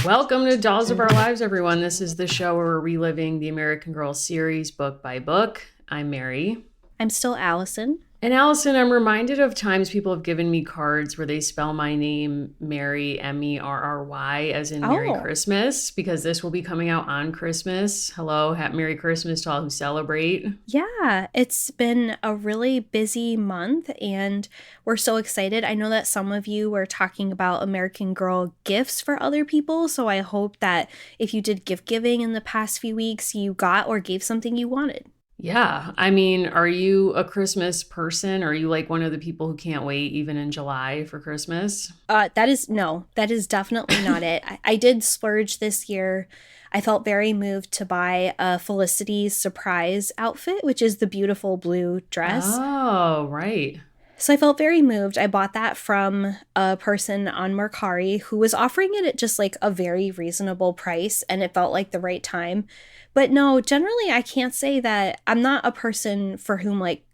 Welcome to Dolls of Our Lives, everyone. This is the show where we're reliving the American Girl series book by book. I'm Mary. I'm still Allison. And Allison, I'm reminded of times people have given me cards where they spell my name Mary, Merry, as in Merry Christmas, because this will be coming out on Christmas. Hello, Merry Christmas to all who celebrate. Yeah, it's been a really busy month and we're so excited. I know that some of you were talking about American Girl gifts for other people, so I hope that if you did gift giving in the past few weeks, you got or gave something you wanted. Yeah. I mean, are you a Christmas person? Or are you like one of the people who can't wait even in July for Christmas? That is definitely not it. I did splurge this year. I felt very moved to buy a Felicity's surprise outfit, which is the beautiful blue dress. Oh, right. So I felt very moved. I bought that from a person on Mercari who was offering it at just like a very reasonable price, and it felt like the right time. But no, generally I can't say that I'm not a person for whom like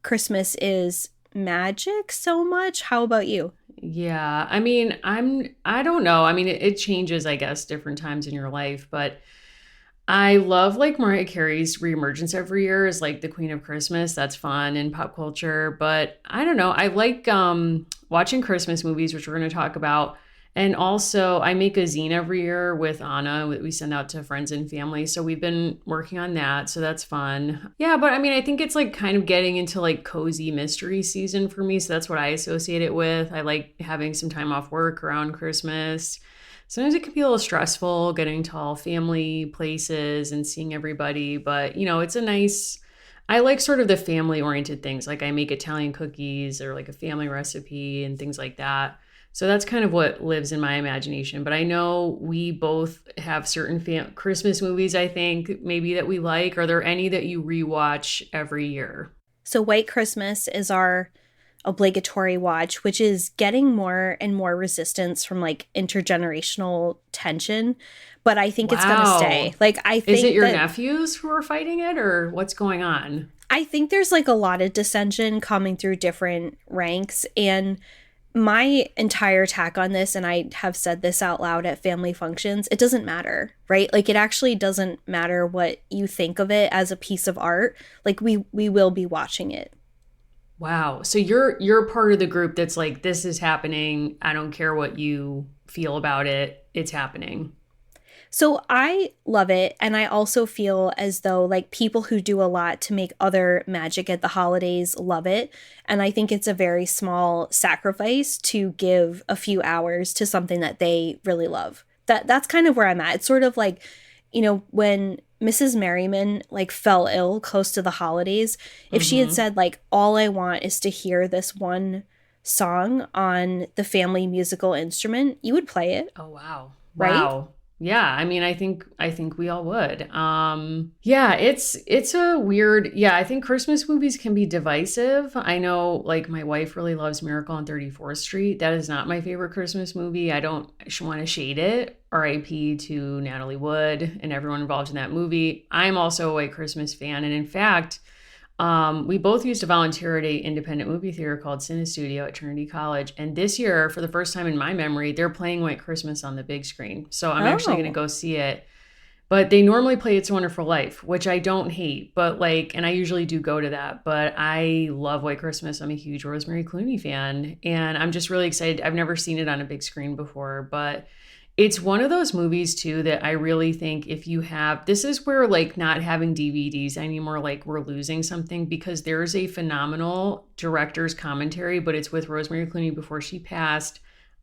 Christmas is magic so much. How about you? Yeah. I mean, I don't know. I mean, it changes, I guess, different times in your life, but I love like Mariah Carey's reemergence every year as like the Queen of Christmas. That's fun in pop culture. But I don't know. I like watching Christmas movies, which we're going to talk about. And also, I make a zine every year with Anna that we send out to friends and family. So we've been working on that. So that's fun. Yeah, but I mean, I think it's like kind of getting into like cozy mystery season for me. So that's what I associate it with. I like having some time off work around Christmas. Sometimes it can be a little stressful getting to all family places and seeing everybody. But, it's a nice, I like sort of the family oriented things. Like I make Italian cookies or like a family recipe and things like that. So that's kind of what lives in my imagination. But I know we both have certain Christmas movies, I think, maybe that we like. Are there any that you rewatch every year? So White Christmas is our obligatory watch, which is getting more and more resistance from like intergenerational tension. But I think it's going to stay. Like, I think is it your nephews who are fighting it or what's going on? I think there's like a lot of dissension coming through different ranks. And my entire attack on this, and I have said this out loud at family functions, it doesn't matter, right? Like it actually doesn't matter what you think of it as a piece of art. Like we will be watching it. Wow. So you're part of the group that's like, this is happening. I don't care what you feel about it. It's happening. So I love it. And I also feel as though like people who do a lot to make other magic at the holidays love it. And I think it's a very small sacrifice to give a few hours to something that they really love. That's kind of where I'm at. It's sort of like, when Mrs. Merriman like fell ill close to the holidays, if she had said like, all I want is to hear this one song on the family musical instrument, you would play it. Oh, wow. Right? Wow. Yeah, I mean, I think we all would. Yeah, it's a weird. Yeah, I think Christmas movies can be divisive. I know, like my wife really loves Miracle on 34th Street. That is not my favorite Christmas movie. I don't want to shade it. R.I.P. to Natalie Wood and everyone involved in that movie. I'm also a White Christmas fan, and in fact, we both used to volunteer at an independent movie theater called Cinestudio at Trinity College. And this year, for the first time in my memory, they're playing White Christmas on the big screen. So I'm actually going to go see it. But they normally play It's a Wonderful Life, which I don't hate. But and I usually do go to that. But I love White Christmas. I'm a huge Rosemary Clooney fan. And I'm just really excited. I've never seen it on a big screen before. But it's one of those movies too that I really think if you have, this is where like not having DVDs anymore, like we're losing something, because there is a phenomenal director's commentary, but it's with Rosemary Clooney before she passed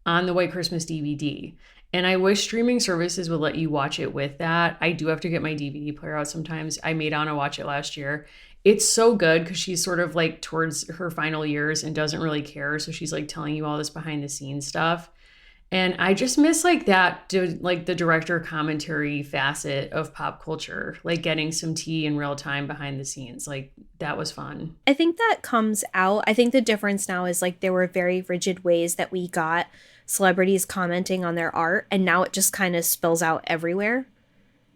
on the White Christmas DVD. And I wish streaming services would let you watch it with that. I do have to get my DVD player out sometimes. I made Anna watch it last year. It's so good because she's sort of like towards her final years and doesn't really care. So she's like telling you all this behind the scenes stuff. And I just miss like that, like the director commentary facet of pop culture, like getting some tea in real time behind the scenes. Like that was fun. I think that comes out. I think the difference now is like there were very rigid ways that we got celebrities commenting on their art, and now it just kind of spills out everywhere.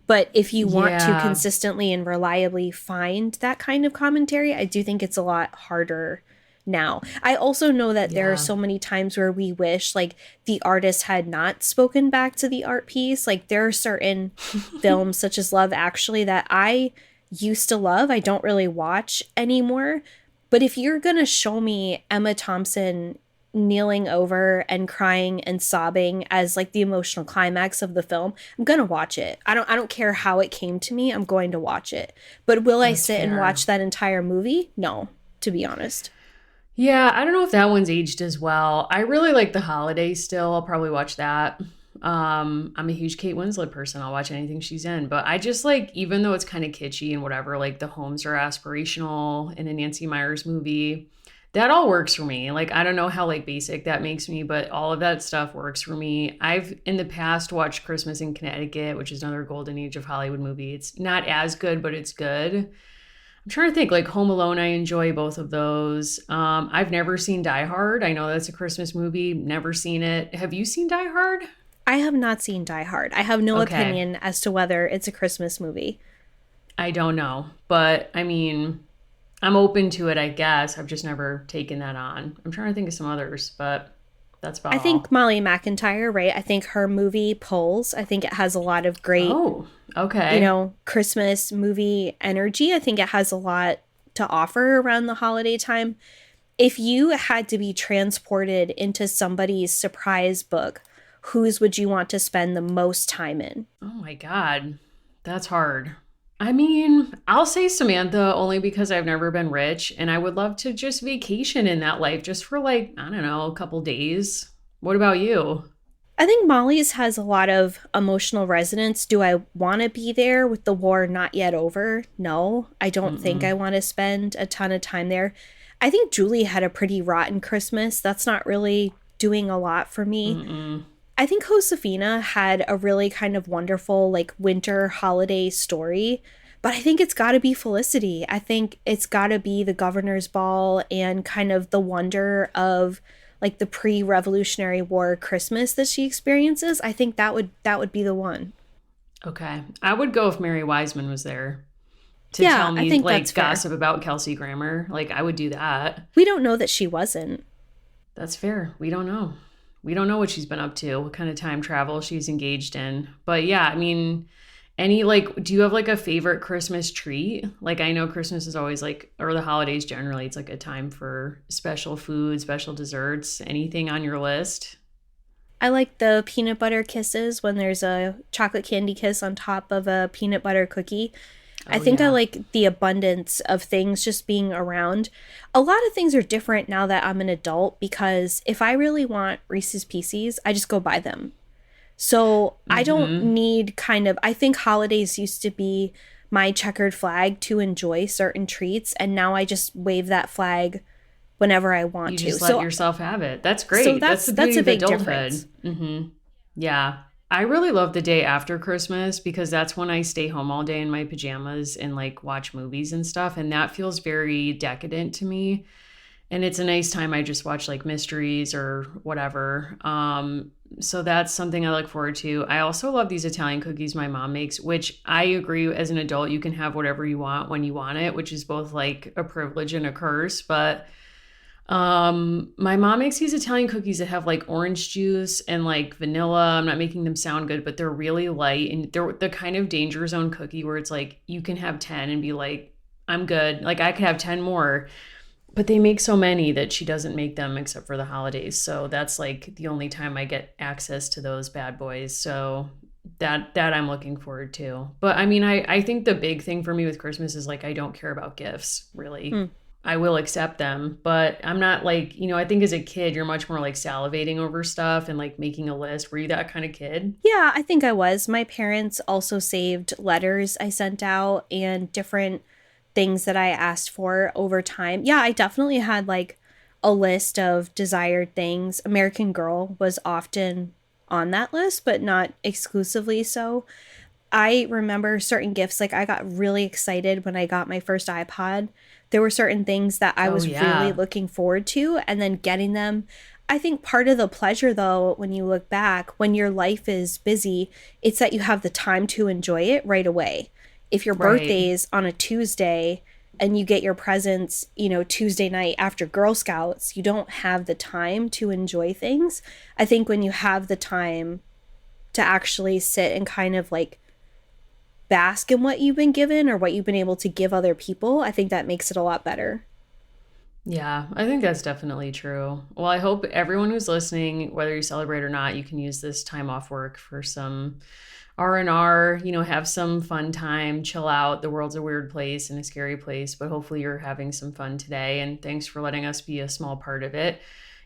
But if you want to Yeah. consistently and reliably find that kind of commentary, I do think it's a lot harder now. I also know that there are Yeah. so many times where we wish like the artist had not spoken back to the art piece. Like there are certain films such as Love Actually that I used to love. I don't really watch anymore. But if you're going to show me Emma Thompson kneeling over and crying and sobbing as like the emotional climax of the film, I'm going to watch it. I don't care how it came to me. I'm going to watch it. But will I That's sit and fair. watch that entire movie? No, to be honest. Yeah, I don't know if that one's aged as well. I really like The Holiday still. I'll probably watch that. I'm a huge Kate Winslet person. I'll watch anything she's in. But I just like, even though it's kind of kitschy and whatever, like the homes are aspirational in a Nancy Meyers movie. That all works for me. Like, I don't know how like basic that makes me, but all of that stuff works for me. I've in the past watched Christmas in Connecticut, which is another golden age of Hollywood movie. It's not as good, but it's good. I'm trying to think, like Home Alone, I enjoy both of those. I've never seen Die Hard. I know that's a Christmas movie. Never seen it. Have you seen Die Hard? I have not seen Die Hard. I have no Okay. opinion as to whether it's a Christmas movie. I don't know. But I mean, I'm open to it, I guess. I've just never taken that on. I'm trying to think of some others, but that's about I think all. Molly McIntyre, right? I think her movie Pulls, I think it has a lot of great, Oh, okay. Christmas movie energy. I think it has a lot to offer around the holiday time. If you had to be transported into somebody's surprise book, whose would you want to spend the most time in? Oh my God. That's hard. I mean, I'll say Samantha only because I've never been rich and I would love to just vacation in that life just for like, I don't know, a couple days. What about you? I think Molly's has a lot of emotional resonance. Do I want to be there with the war not yet over? No, I don't think I Mm-mm. want to spend a ton of time there. I think Julie had a pretty rotten Christmas. That's not really doing a lot for me. Mm-mm. I think Josefina had a really kind of wonderful, like, winter holiday story, but I think it's got to be Felicity. I think it's got to be the governor's ball and kind of the wonder of like the pre-Revolutionary War Christmas that she experiences. I think that would be the one. Okay. I would go if Mary Wiseman was there to Yeah, tell I me think that's like fair. gossip about Kelsey Grammer. Like, I would do that. We don't know that she wasn't. That's fair. We don't know. We don't know what she's been up to, what kind of time travel she's engaged in. But yeah, I mean, any like, do you have like a favorite Christmas treat? Like, I know Christmas is always like, or the holidays generally, it's like a time for special food, special desserts. Anything on your list? I like the peanut butter kisses when there's a chocolate candy kiss on top of a peanut butter cookie. I Oh, think I yeah. like the abundance of things just being around. A lot of things are different now that I'm an adult because if I really want Reese's Pieces, I just go buy them. So I don't Mm-hmm. need kind of, I think holidays used to be my checkered flag to enjoy certain treats, and now I just wave that flag whenever I want You to. just let So yourself have it. That's so great. That's that's the that's beauty a of big adulthood. difference. Mm-hmm. Yeah. I really love the day after Christmas because that's when I stay home all day in my pajamas and like watch movies and stuff. And that feels very decadent to me. And it's a nice time. I just watch like mysteries or whatever. So that's something I look forward to. I also love these Italian cookies my mom makes, which I agree as an adult, you can have whatever you want when you want it, which is both like a privilege and a curse. But my mom makes these Italian cookies that have like orange juice and like vanilla. I'm not making them sound good, but they're really light and they're the kind of danger zone cookie where it's like you can have 10 and be like, I'm good. Like I could have 10 more. But they make so many that she doesn't make them except for the holidays. So that's like the only time I get access to those bad boys. So that I'm looking forward to. But I mean, I think the big thing for me with Christmas is like I don't care about gifts, really. Hmm. I will accept them, but I'm not like, I think as a kid, you're much more like salivating over stuff and like making a list. Were you that kind of kid? Yeah, I think I was. My parents also saved letters I sent out and different things that I asked for over time. Yeah, I definitely had like a list of desired things. American Girl was often on that list, but not exclusively so. I remember certain gifts, like I got really excited when I got my first iPod. There were certain things that I Oh, was really yeah. looking forward to, and then getting them. I think part of the pleasure, though, when you look back, when your life is busy, it's that you have the time to enjoy it right away. If your Right. birthday is on a Tuesday and you get your presents, Tuesday night after Girl Scouts, you don't have the time to enjoy things. I think when you have the time to actually sit and kind of like bask in what you've been given or what you've been able to give other people, I think that makes it a lot better. Yeah, I think that's definitely true. Well, I hope everyone who's listening, whether you celebrate or not, you can use this time off work for some R&R, have some fun time, chill out. The world's a weird place and a scary place, but hopefully you're having some fun today. And thanks for letting us be a small part of it.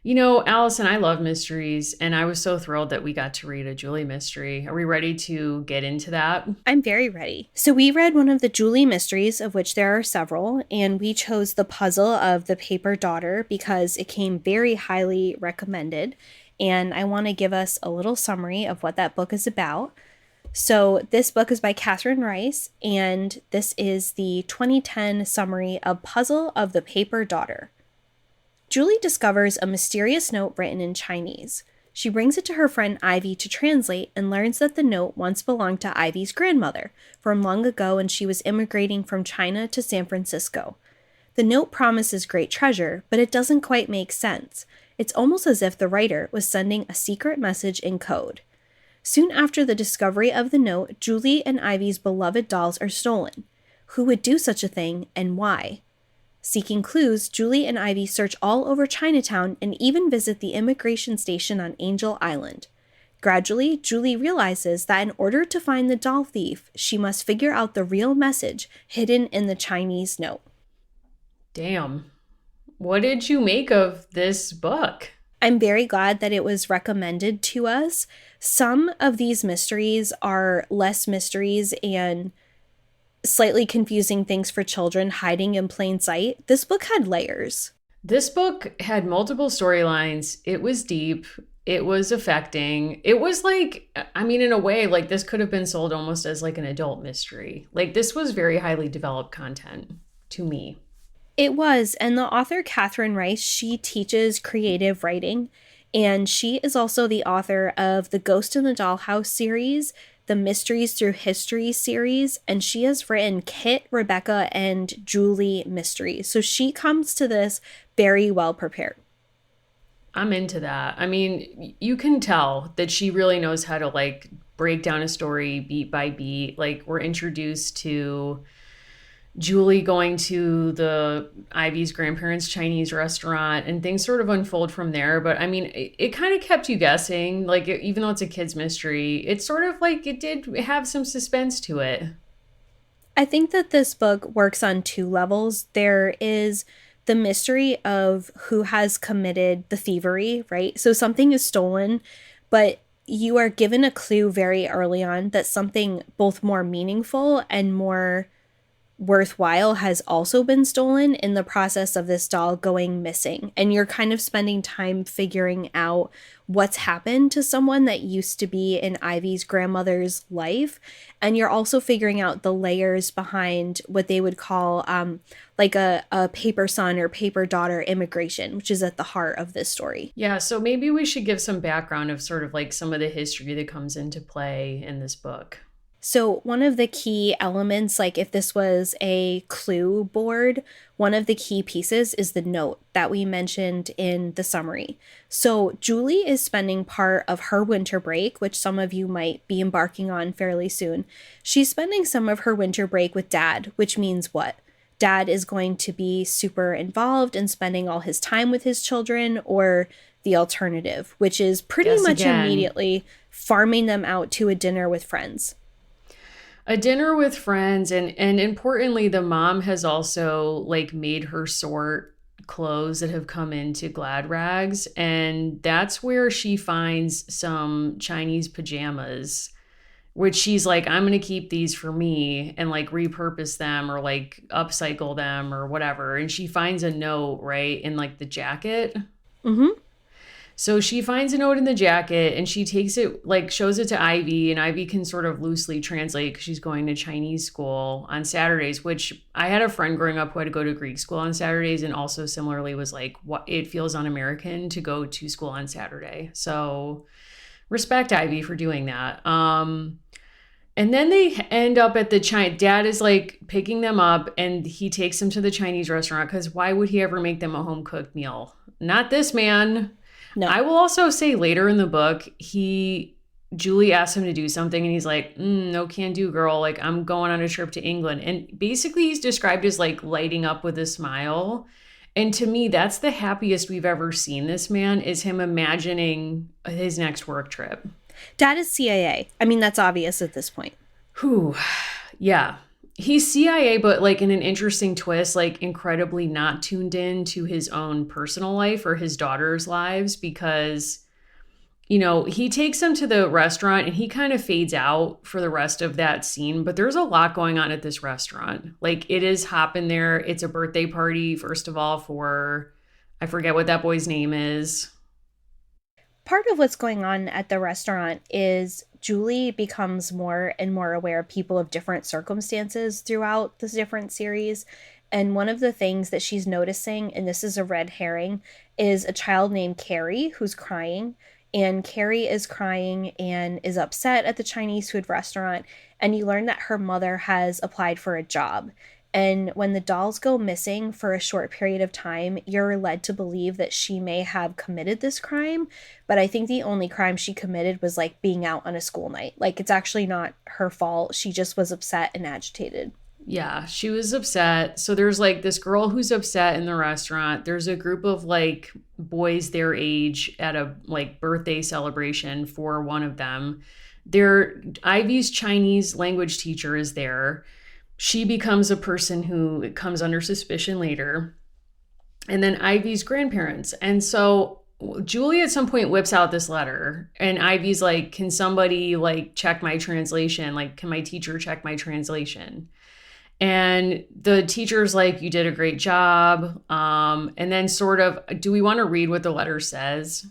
Allison, I love mysteries, and I was so thrilled that we got to read a Julie mystery. Are we ready to get into that? I'm very ready. So, we read one of the Julie mysteries, of which there are several, and we chose The Puzzle of the Paper Daughter because it came very highly recommended. And I want to give us a little summary of what that book is about. So, this book is by Catherine Rice, and this is the 2010 summary of Puzzle of the Paper Daughter. Julie discovers a mysterious note written in Chinese. She brings it to her friend Ivy to translate and learns that the note once belonged to Ivy's grandmother from long ago when she was immigrating from China to San Francisco. The note promises great treasure, but it doesn't quite make sense. It's almost as if the writer was sending a secret message in code. Soon after the discovery of the note, Julie and Ivy's beloved dolls are stolen. Who would do such a thing, and why? Seeking clues, Julie and Ivy search all over Chinatown and even visit the immigration station on Angel Island. Gradually, Julie realizes that in order to find the doll thief, she must figure out the real message hidden in the Chinese note. Damn. What did you make of this book? I'm very glad that it was recommended to us. Some of these mysteries are less mysteries and slightly confusing things for children hiding in plain sight. This book had layers. This book had multiple storylines. It was deep. It was affecting. It was like, in a way, like this could have been sold almost as like an adult mystery. Like this was very highly developed content to me. It was. And the author, Catherine Rice, she teaches creative writing. And she is also the author of the Ghost in the Dollhouse series, the Mysteries Through History series, and she has written Kit, Rebecca, and Julie mysteries. So she comes to this very well prepared. I'm into that. You can tell that she really knows how to like break down a story beat by beat. Like we're introduced to Julie going to the Ivy's grandparents' Chinese restaurant and things sort of unfold from there. But it kind of kept you guessing, like even though it's a kid's mystery, it's sort of like it did have some suspense to it. I think that this book works on two levels. There is the mystery of who has committed the thievery, right? So something is stolen, but you are given a clue very early on that something both more meaningful and more worthwhile has also been stolen in the process of this doll going missing. And you're kind of spending time figuring out what's happened to someone that used to be in Ivy's grandmother's life. And you're also figuring out the layers behind what they would call like a paper son or paper daughter immigration, which is at the heart of this story. Yeah, so maybe we should give some background of sort of like some of the history that comes into play in this book. So, one of the key elements, like if this was a clue board, one of the key pieces is the note that we mentioned in the summary. So, Julie is spending part of her winter break, which some of you might be embarking on fairly soon. She's spending some of her winter break with Dad, which means what? Dad is going to be super involved and spending all his time with his children, or the alternative, which is pretty much immediately farming them out to a dinner with friends. A dinner with friends, and importantly, the mom has also like made her sort clothes that have come into Glad Rags, and that's where she finds some Chinese pajamas, which she's like, I'm gonna keep these for me and like repurpose them or like upcycle them or whatever. And she finds a note right in like the jacket. Mm-hmm. So she finds a note in the jacket and she takes it, like shows it to Ivy, and Ivy can sort of loosely translate because she's going to Chinese school on Saturdays, which I had a friend growing up who had to go to Greek school on Saturdays and also similarly was like, what, it feels un-American to go to school on Saturday. So respect Ivy for doing that. And then they end up at the China. Dad is like picking them up and he takes them to the Chinese restaurant because why would he ever make them a home cooked meal? Not this man. No. I will also say later in the book, Julie asked him to do something and he's like, no can do, girl. Like, I'm going on a trip to England. And basically he's described as like lighting up with a smile. And to me, that's the happiest we've ever seen this man, is him imagining his next work trip. Dad is CIA. I mean, that's obvious at this point. Whew. Yeah. He's CIA, but like in an interesting twist, like incredibly not tuned in to his own personal life or his daughter's lives because, you know, he takes them to the restaurant and he kind of fades out for the rest of that scene. But there's a lot going on at this restaurant. Like it is hopping there. It's a birthday party, first of all, for, I forget what that boy's name is. Part of what's going on at the restaurant is Julie becomes more and more aware of people of different circumstances throughout this different series. And one of the things that she's noticing, and this is a red herring, is a child named Carrie who's crying. And Carrie is crying and is upset at the Chinese food restaurant. And you learn that her mother has applied for a job. And when the dolls go missing for a short period of time, you're led to believe that she may have committed this crime. But I think the only crime she committed was like being out on a school night. Like it's actually not her fault. She just was upset and agitated. Yeah, she was upset. So there's like this girl who's upset in the restaurant. There's a group of like boys their age at a like birthday celebration for one of them. Ivy's Chinese language teacher is there. She becomes a person who comes under suspicion later. And then Ivy's grandparents. And so Julie at some point whips out this letter and Ivy's like, can somebody like check my translation? Like, can my teacher check my translation? And the teacher's like, you did a great job. And then sort of, do we want to read what the letter says?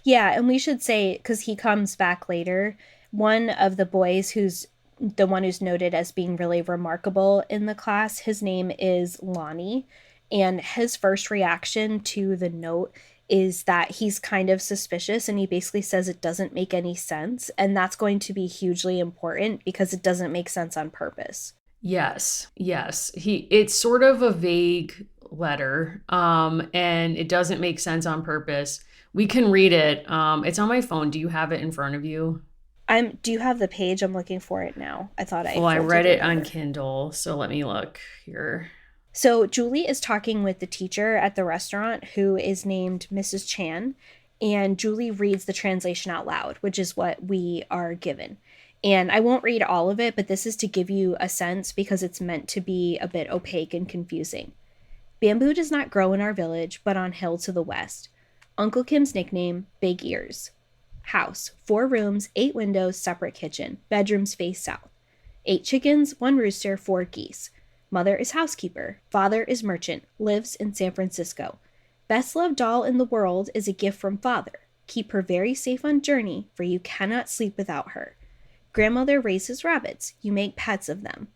Yeah, and we should say, because he comes back later, one of the boys who's the one who's noted as being really remarkable in the class, his name is Lonnie. And his first reaction to the note is that he's kind of suspicious and he basically says it doesn't make any sense. And that's going to be hugely important because it doesn't make sense on purpose. Yes. It's sort of a vague letter, and it doesn't make sense on purpose. We can read it. It's on my phone. Do you have it in front of you? Do you have the page? I'm looking for it now. I read it on Kindle, so let me look here. So Julie is talking with the teacher at the restaurant who is named Mrs. Chan, and Julie reads the translation out loud, which is what we are given. And I won't read all of it, but this is to give you a sense because it's meant to be a bit opaque and confusing. Bamboo does not grow in our village, but on hill to the west. Uncle Kim's nickname, Big Ears. House, 4 rooms, 8 windows, separate kitchen. Bedrooms face south. 8 chickens, 1 rooster, 4 geese. Mother is housekeeper. Father is merchant. Lives in San Francisco. Best loved doll in the world is a gift from father. Keep her very safe on journey, for you cannot sleep without her. Grandmother raises rabbits. You make pets of them.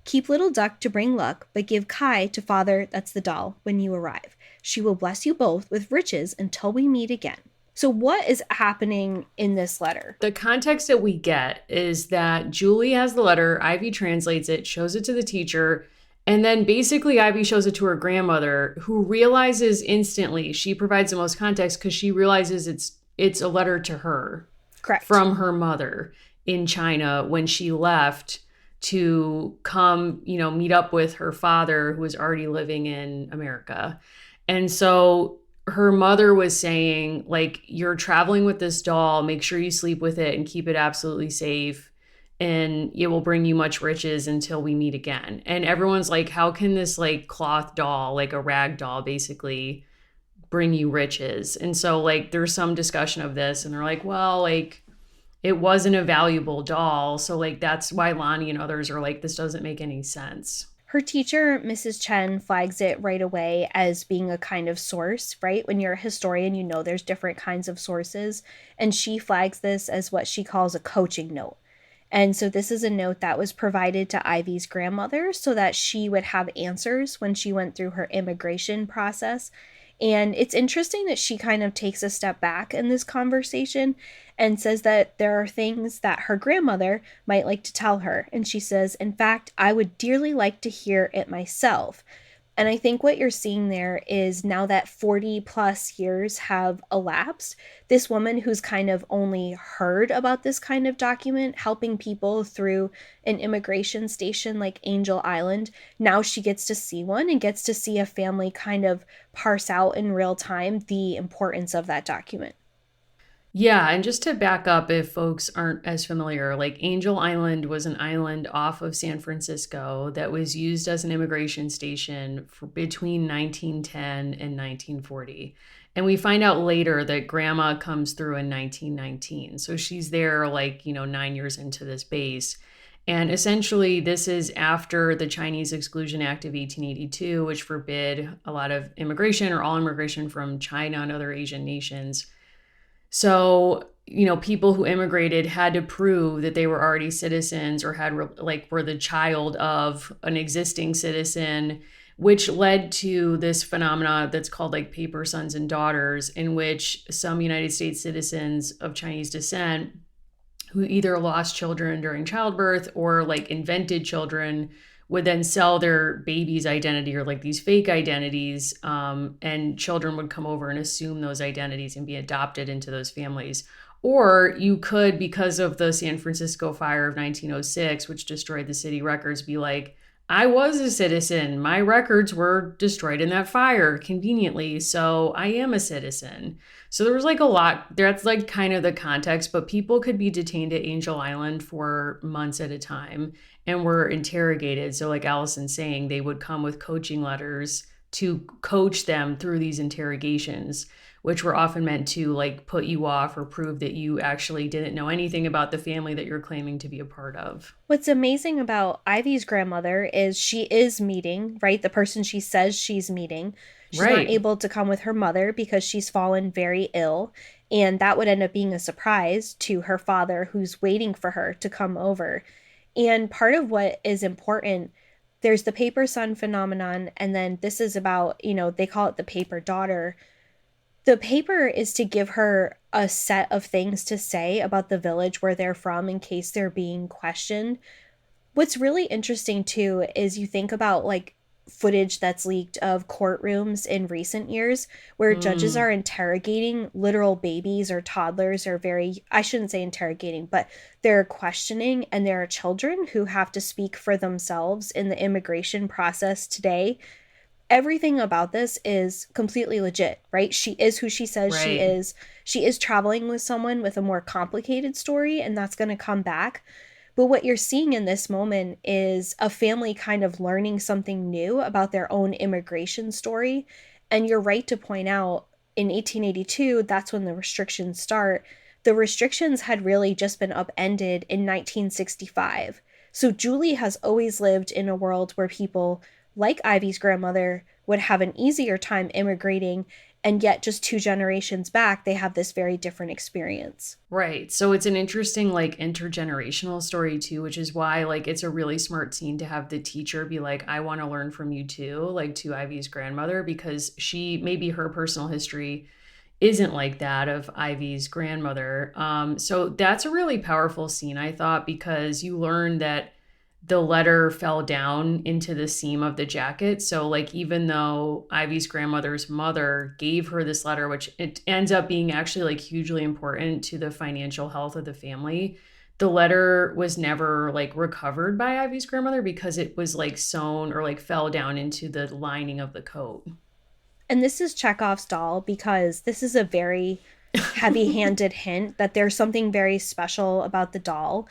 Keep little duck to bring luck, but give Kai to father, that's the doll, when you arrive. She will bless you both with riches until we meet again. So what is happening in this letter? The context that we get is that Julie has the letter, Ivy translates it, shows it to the teacher, and then basically Ivy shows it to her grandmother, who realizes instantly, she provides the most context because she realizes it's a letter to her. Correct. From her mother in China when she left to come, meet up with her father who was already living in America. And so her mother was saying, like, you're traveling with this doll, make sure you sleep with it and keep it absolutely safe, and it will bring you much riches until we meet again. And everyone's like, how can this like cloth doll, like a rag doll, basically bring you riches? And so like there's some discussion of this and they're like, well, like it wasn't a valuable doll, so like that's why Lonnie and others are like, this doesn't make any sense. Her teacher, Mrs. Chen, flags it right away as being a kind of source, right? When you're a historian, you know there's different kinds of sources. And she flags this as what she calls a coaching note. And so this is a note that was provided to Ivy's grandmother so that she would have answers when she went through her immigration process. And it's interesting that she kind of takes a step back in this conversation and says that there are things that her grandmother might like to tell her. And she says, in fact, I would dearly like to hear it myself. And I think what you're seeing there is now that 40 plus years have elapsed, this woman who's kind of only heard about this kind of document, helping people through an immigration station like Angel Island, now she gets to see one and gets to see a family kind of parse out in real time the importance of that document. Yeah, and just to back up, if folks aren't as familiar, like Angel Island was an island off of San Francisco that was used as an immigration station for between 1910 and 1940. And we find out later that grandma comes through in 1919. So she's there like, 9 years into this base. And essentially, this is after the Chinese Exclusion Act of 1882, which forbid a lot of immigration or all immigration from China and other Asian nations. So, people who immigrated had to prove that they were already citizens or were the child of an existing citizen, which led to this phenomena that's called like paper sons and daughters, in which some United States citizens of Chinese descent who either lost children during childbirth or like invented children would then sell their baby's identity or like these fake identities, and children would come over and assume those identities and be adopted into those families. Or you could, because of the San Francisco fire of 1906, which destroyed the city records, be like, I was a citizen. My records were destroyed in that fire conveniently, so I am a citizen. So there was like a lot, that's like kind of the context, but people could be detained at Angel Island for months at a time and were interrogated. So like Allison's saying, they would come with coaching letters to coach them through these interrogations, which were often meant to like put you off or prove that you actually didn't know anything about the family that you're claiming to be a part of. What's amazing about Ivy's grandmother is she is meeting, right? The person she says she's meeting. She's not Right. able to come with her mother because she's fallen very ill. And that would end up being a surprise to her father, who's waiting for her to come over. And part of what is important, there's the paper son phenomenon. And then this is about, they call it the paper daughter. The paper is to give her a set of things to say about the village where they're from in case they're being questioned. What's really interesting too is you think about like footage that's leaked of courtrooms in recent years where judges Mm, are interrogating literal babies or toddlers, or I shouldn't say interrogating, but they're questioning, and there are children who have to speak for themselves in the immigration process today. Everything about this is completely legit, right? She is who she says she right. is. She is traveling with someone with a more complicated story, and that's going to come back. But what you're seeing in this moment is a family kind of learning something new about their own immigration story. And you're right to point out in 1882, that's when the restrictions start. The restrictions had really just been upended in 1965. So Julie has always lived in a world where people like Ivy's grandmother would have an easier time immigrating, and yet just two generations back, they have this very different experience. Right. So it's an interesting like intergenerational story too, which is why like it's a really smart scene to have the teacher be like, I want to learn from you too, like to Ivy's grandmother, because she maybe her personal history isn't like that of Ivy's grandmother. So that's a really powerful scene, I thought, because you learn that the letter fell down into the seam of the jacket. So, like, even though Ivy's grandmother's mother gave her this letter, which it ends up being actually like hugely important to the financial health of the family, the letter was never like recovered by Ivy's grandmother because it was like sewn or like fell down into the lining of the coat. And this is Chekhov's doll because this is a very heavy handed hint that there's something very special about the doll.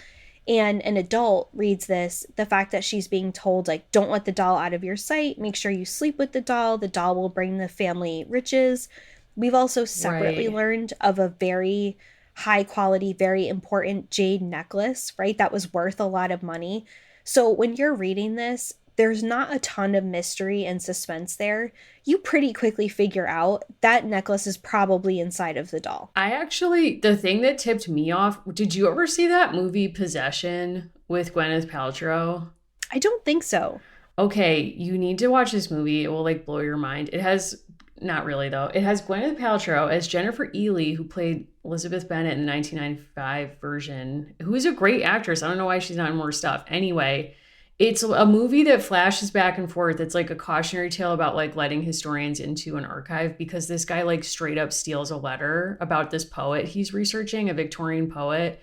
And an adult reads this, the fact that she's being told, like, don't let the doll out of your sight, make sure you sleep with the doll will bring the family riches. We've also separately Right. learned of a very high quality, very important jade necklace, right? That was worth a lot of money. So when you're reading this, there's not a ton of mystery and suspense there. You pretty quickly figure out that necklace is probably inside of the doll. I actually, the thing that tipped me off, did you ever see that movie Possession with Gwyneth Paltrow? I don't think so. Okay, you need to watch this movie. It will like blow your mind. It has, not really though, it has Gwyneth Paltrow as Jennifer Ely, who played Elizabeth Bennet in the 1995 version, who is a great actress. I don't know why she's not in more stuff. Anyway, it's a movie that flashes back and forth. It's like a cautionary tale about like letting historians into an archive, because this guy like straight up steals a letter about this poet he's researching, a Victorian poet.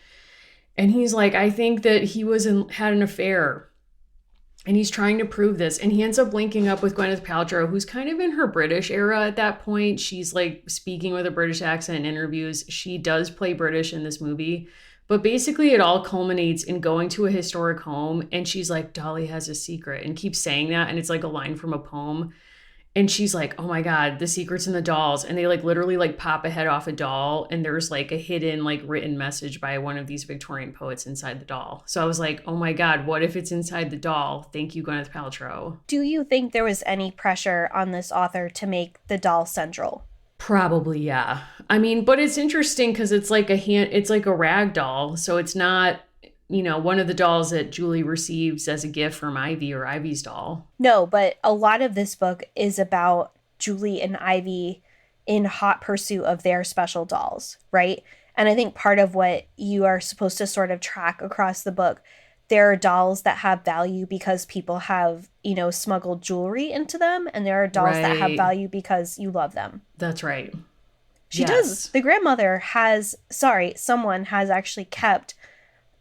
And he's like, I think that he had an affair. And he's trying to prove this. And he ends up linking up with Gwyneth Paltrow, who's kind of in her British era at that point. She's like speaking with a British accent in interviews. She does play British in this movie. But basically, it all culminates in going to a historic home. And she's like, Dolly has a secret, and keeps saying that. And it's like a line from a poem. And she's like, oh my God, the secret's in the dolls. And they like literally like pop a head off a doll. And there's like a hidden like written message by one of these Victorian poets inside the doll. So I was like, oh my God, what if it's inside the doll? Thank you, Gwyneth Paltrow. Do you think there was any pressure on this author to make the doll central? Probably, yeah. I mean, but it's interesting because it's like it's like a rag doll. So it's not, one of the dolls that Julie receives as a gift from Ivy, or Ivy's doll. No, but a lot of this book is about Julie and Ivy in hot pursuit of their special dolls, right? And I think part of what you are supposed to sort of track across the book, there are dolls that have value because people have, smuggled jewelry into them. And there are dolls that have value because you love them. That's right. She does. The grandmother someone has actually kept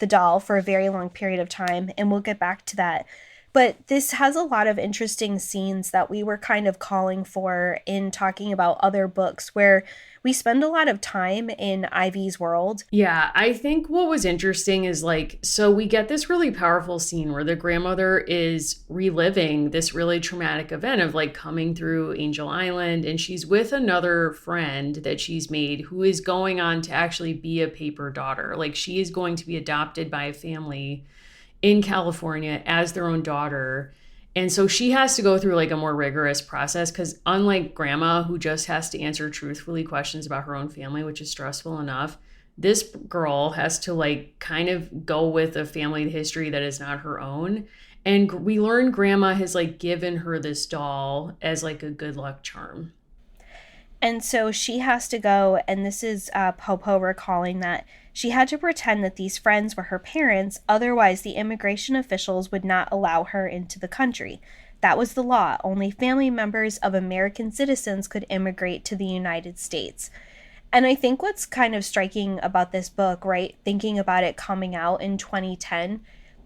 the doll for a very long period of time, and we'll get back to that. But this has a lot of interesting scenes that we were kind of calling for in talking about other books, where we spend a lot of time in Ivy's world. Yeah, I think what was interesting is so we get this really powerful scene where the grandmother is reliving this really traumatic event of coming through Angel Island, and she's with another friend that she's made who is going on to actually be a paper daughter. She is going to be adopted by a family in California as their own daughter. And so she has to go through a more rigorous process, because unlike grandma, who just has to answer truthfully questions about her own family, which is stressful enough, this girl has to kind of go with a family history that is not her own. And we learn grandma has given her this doll as a good luck charm. And so she has to go, and this is Popo recalling that she had to pretend that these friends were her parents, otherwise the immigration officials would not allow her into the country. That was the law. Only family members of American citizens could immigrate to the United States. And I think what's kind of striking about this book, right, thinking about it coming out in 2010,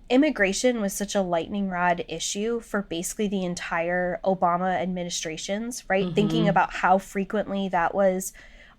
immigration was such a lightning rod issue for basically the entire Obama administrations, right? Mm-hmm. Thinking about how frequently that was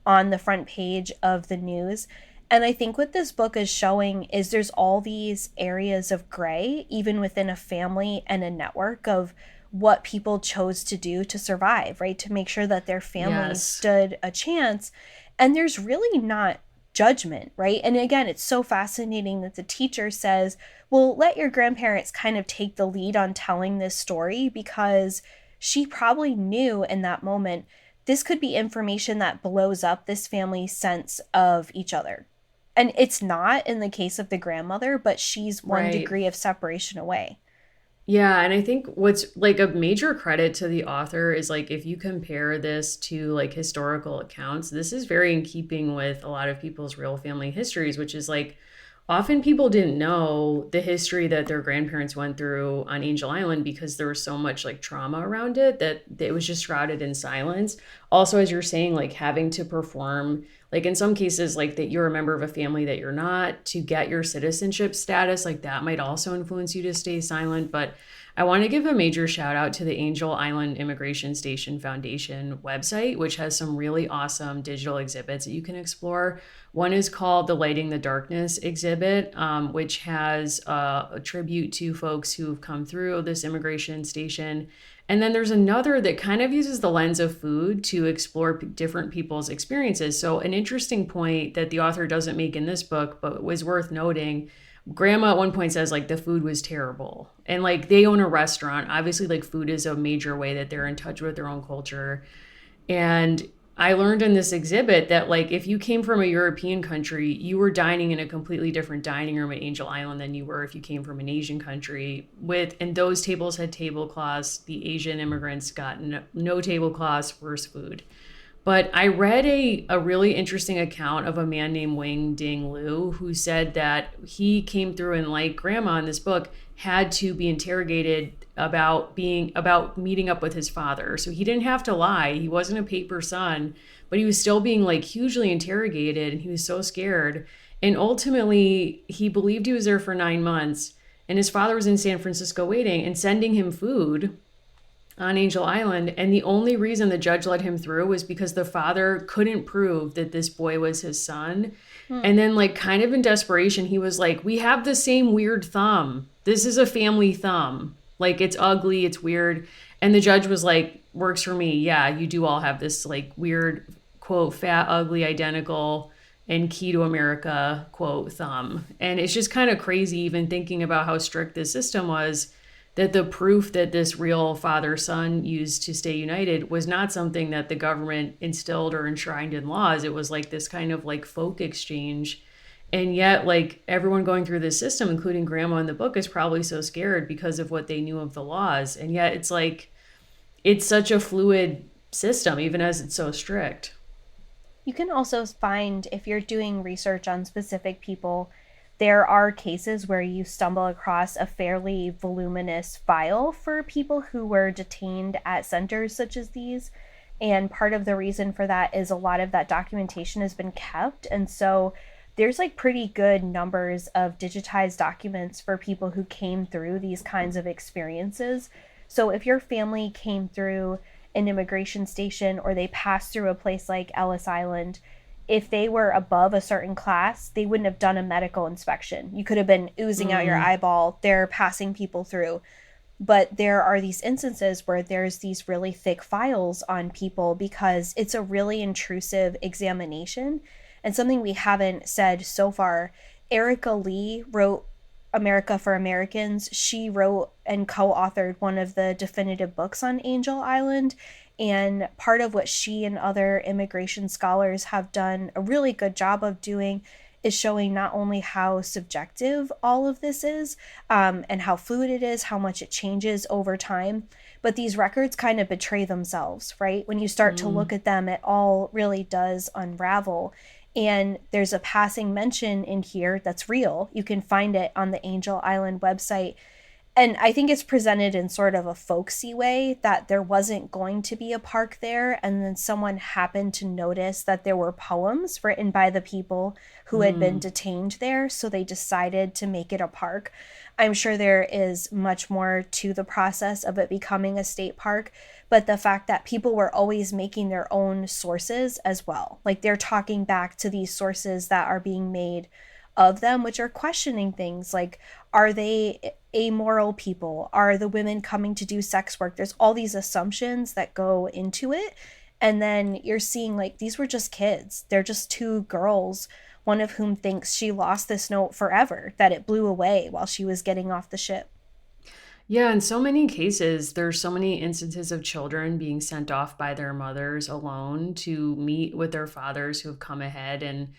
on the front page of the news. And I think what this book is showing is there's all these areas of gray, even within a family and a network, of what people chose to do to survive, right? To make sure that their family stood a chance. And there's really not judgment, right? And again, it's so fascinating that the teacher says, well, let your grandparents kind of take the lead on telling this story, because she probably knew in that moment this could be information that blows up this family's sense of each other. And it's not in the case of the grandmother, but she's one degree of separation away. Yeah, and I think what's a major credit to the author is if you compare this to historical accounts, this is very in keeping with a lot of people's real family histories, which is often people didn't know the history that their grandparents went through on Angel Island because there was so much trauma around it that it was just shrouded in silence. Also, as you're saying, having to perform, in some cases, that you're a member of a family that you're not, to get your citizenship status, that might also influence you to stay silent. But I want to give a major shout out to the Angel Island Immigration Station Foundation website, which has some really awesome digital exhibits that you can explore. One is called the Lighting the Darkness exhibit, which has a tribute to folks who've come through this immigration station. And then there's another that kind of uses the lens of food to explore different people's experiences. So an interesting point that the author doesn't make in this book, but was worth noting, grandma at one point says like the food was terrible. And like they own a restaurant. Obviously, like food is a major way that they're in touch with their own culture. And I learned in this exhibit that like if you came from a European country, you were dining in a completely different dining room at Angel Island than you were if you came from an Asian country. And those tables had tablecloths. The Asian immigrants got no tablecloths, worse food. But I read a really interesting account of a man named Wang Ding Liu who said that he came through and, like grandma in this book, had to be interrogated about meeting up with his father. So he didn't have to lie. He wasn't a paper son, but he was still being like hugely interrogated, and he was so scared. And ultimately, he believed he was there for 9 months, and his father was in San Francisco waiting and sending him food on Angel Island. And the only reason the judge let him through was because the father couldn't prove that this boy was his son. And then, like, kind of in desperation, he was like, we have the same weird thumb. This is a family thumb. Like, it's ugly, it's weird. And the judge was like, works for me. Yeah, you do all have this, like, weird, quote, fat, ugly, identical, and key to America, quote, thumb. And it's just kind of crazy even thinking about how strict this system was, that the proof that this real father-son used to stay united was not something that the government instilled or enshrined in laws. It was like this kind of like folk exchange. And yet, like, everyone going through this system, including grandma in the book, is probably so scared because of what they knew of the laws. And yet it's like, it's such a fluid system, even as it's so strict. You can also find, if you're doing research on specific people, there are cases where you stumble across a fairly voluminous file for people who were detained at centers such as these. And part of the reason for that is a lot of that documentation has been kept. And so there's like pretty good numbers of digitized documents for people who came through these kinds of experiences. So if your family came through an immigration station or they passed through a place like Ellis Island, if they were above a certain class, they wouldn't have done a medical inspection. You could have been oozing out your eyeball. They're passing people through. But there are these instances where there's these really thick files on people because it's a really intrusive examination. And something we haven't said so far, Erica Lee wrote America for Americans. She wrote and co-authored one of the definitive books on Angel Island. And part of what she and other immigration scholars have done a really good job of doing is showing not only how subjective all of this is, and how fluid it is, how much it changes over time, but these records kind of betray themselves, right? When you start to look at them, it all really does unravel. And there's a passing mention in here that's real. You can find it on the Angel Island website. And I think it's presented in sort of a folksy way, that there wasn't going to be a park there. And then someone happened to notice that there were poems written by the people who had been detained there. So they decided to make it a park. I'm sure there is much more to the process of it becoming a state park. But the fact that people were always making their own sources as well. Like they're talking back to these sources that are being made of them, which are questioning things like, are they amoral people? Are the women coming to do sex work? There's all these assumptions that go into it. And then you're seeing like, these were just kids. They're just two girls, one of whom thinks she lost this note forever, that it blew away while she was getting off the ship. Yeah, in so many cases, there's so many instances of children being sent off by their mothers alone to meet with their fathers who have come ahead. And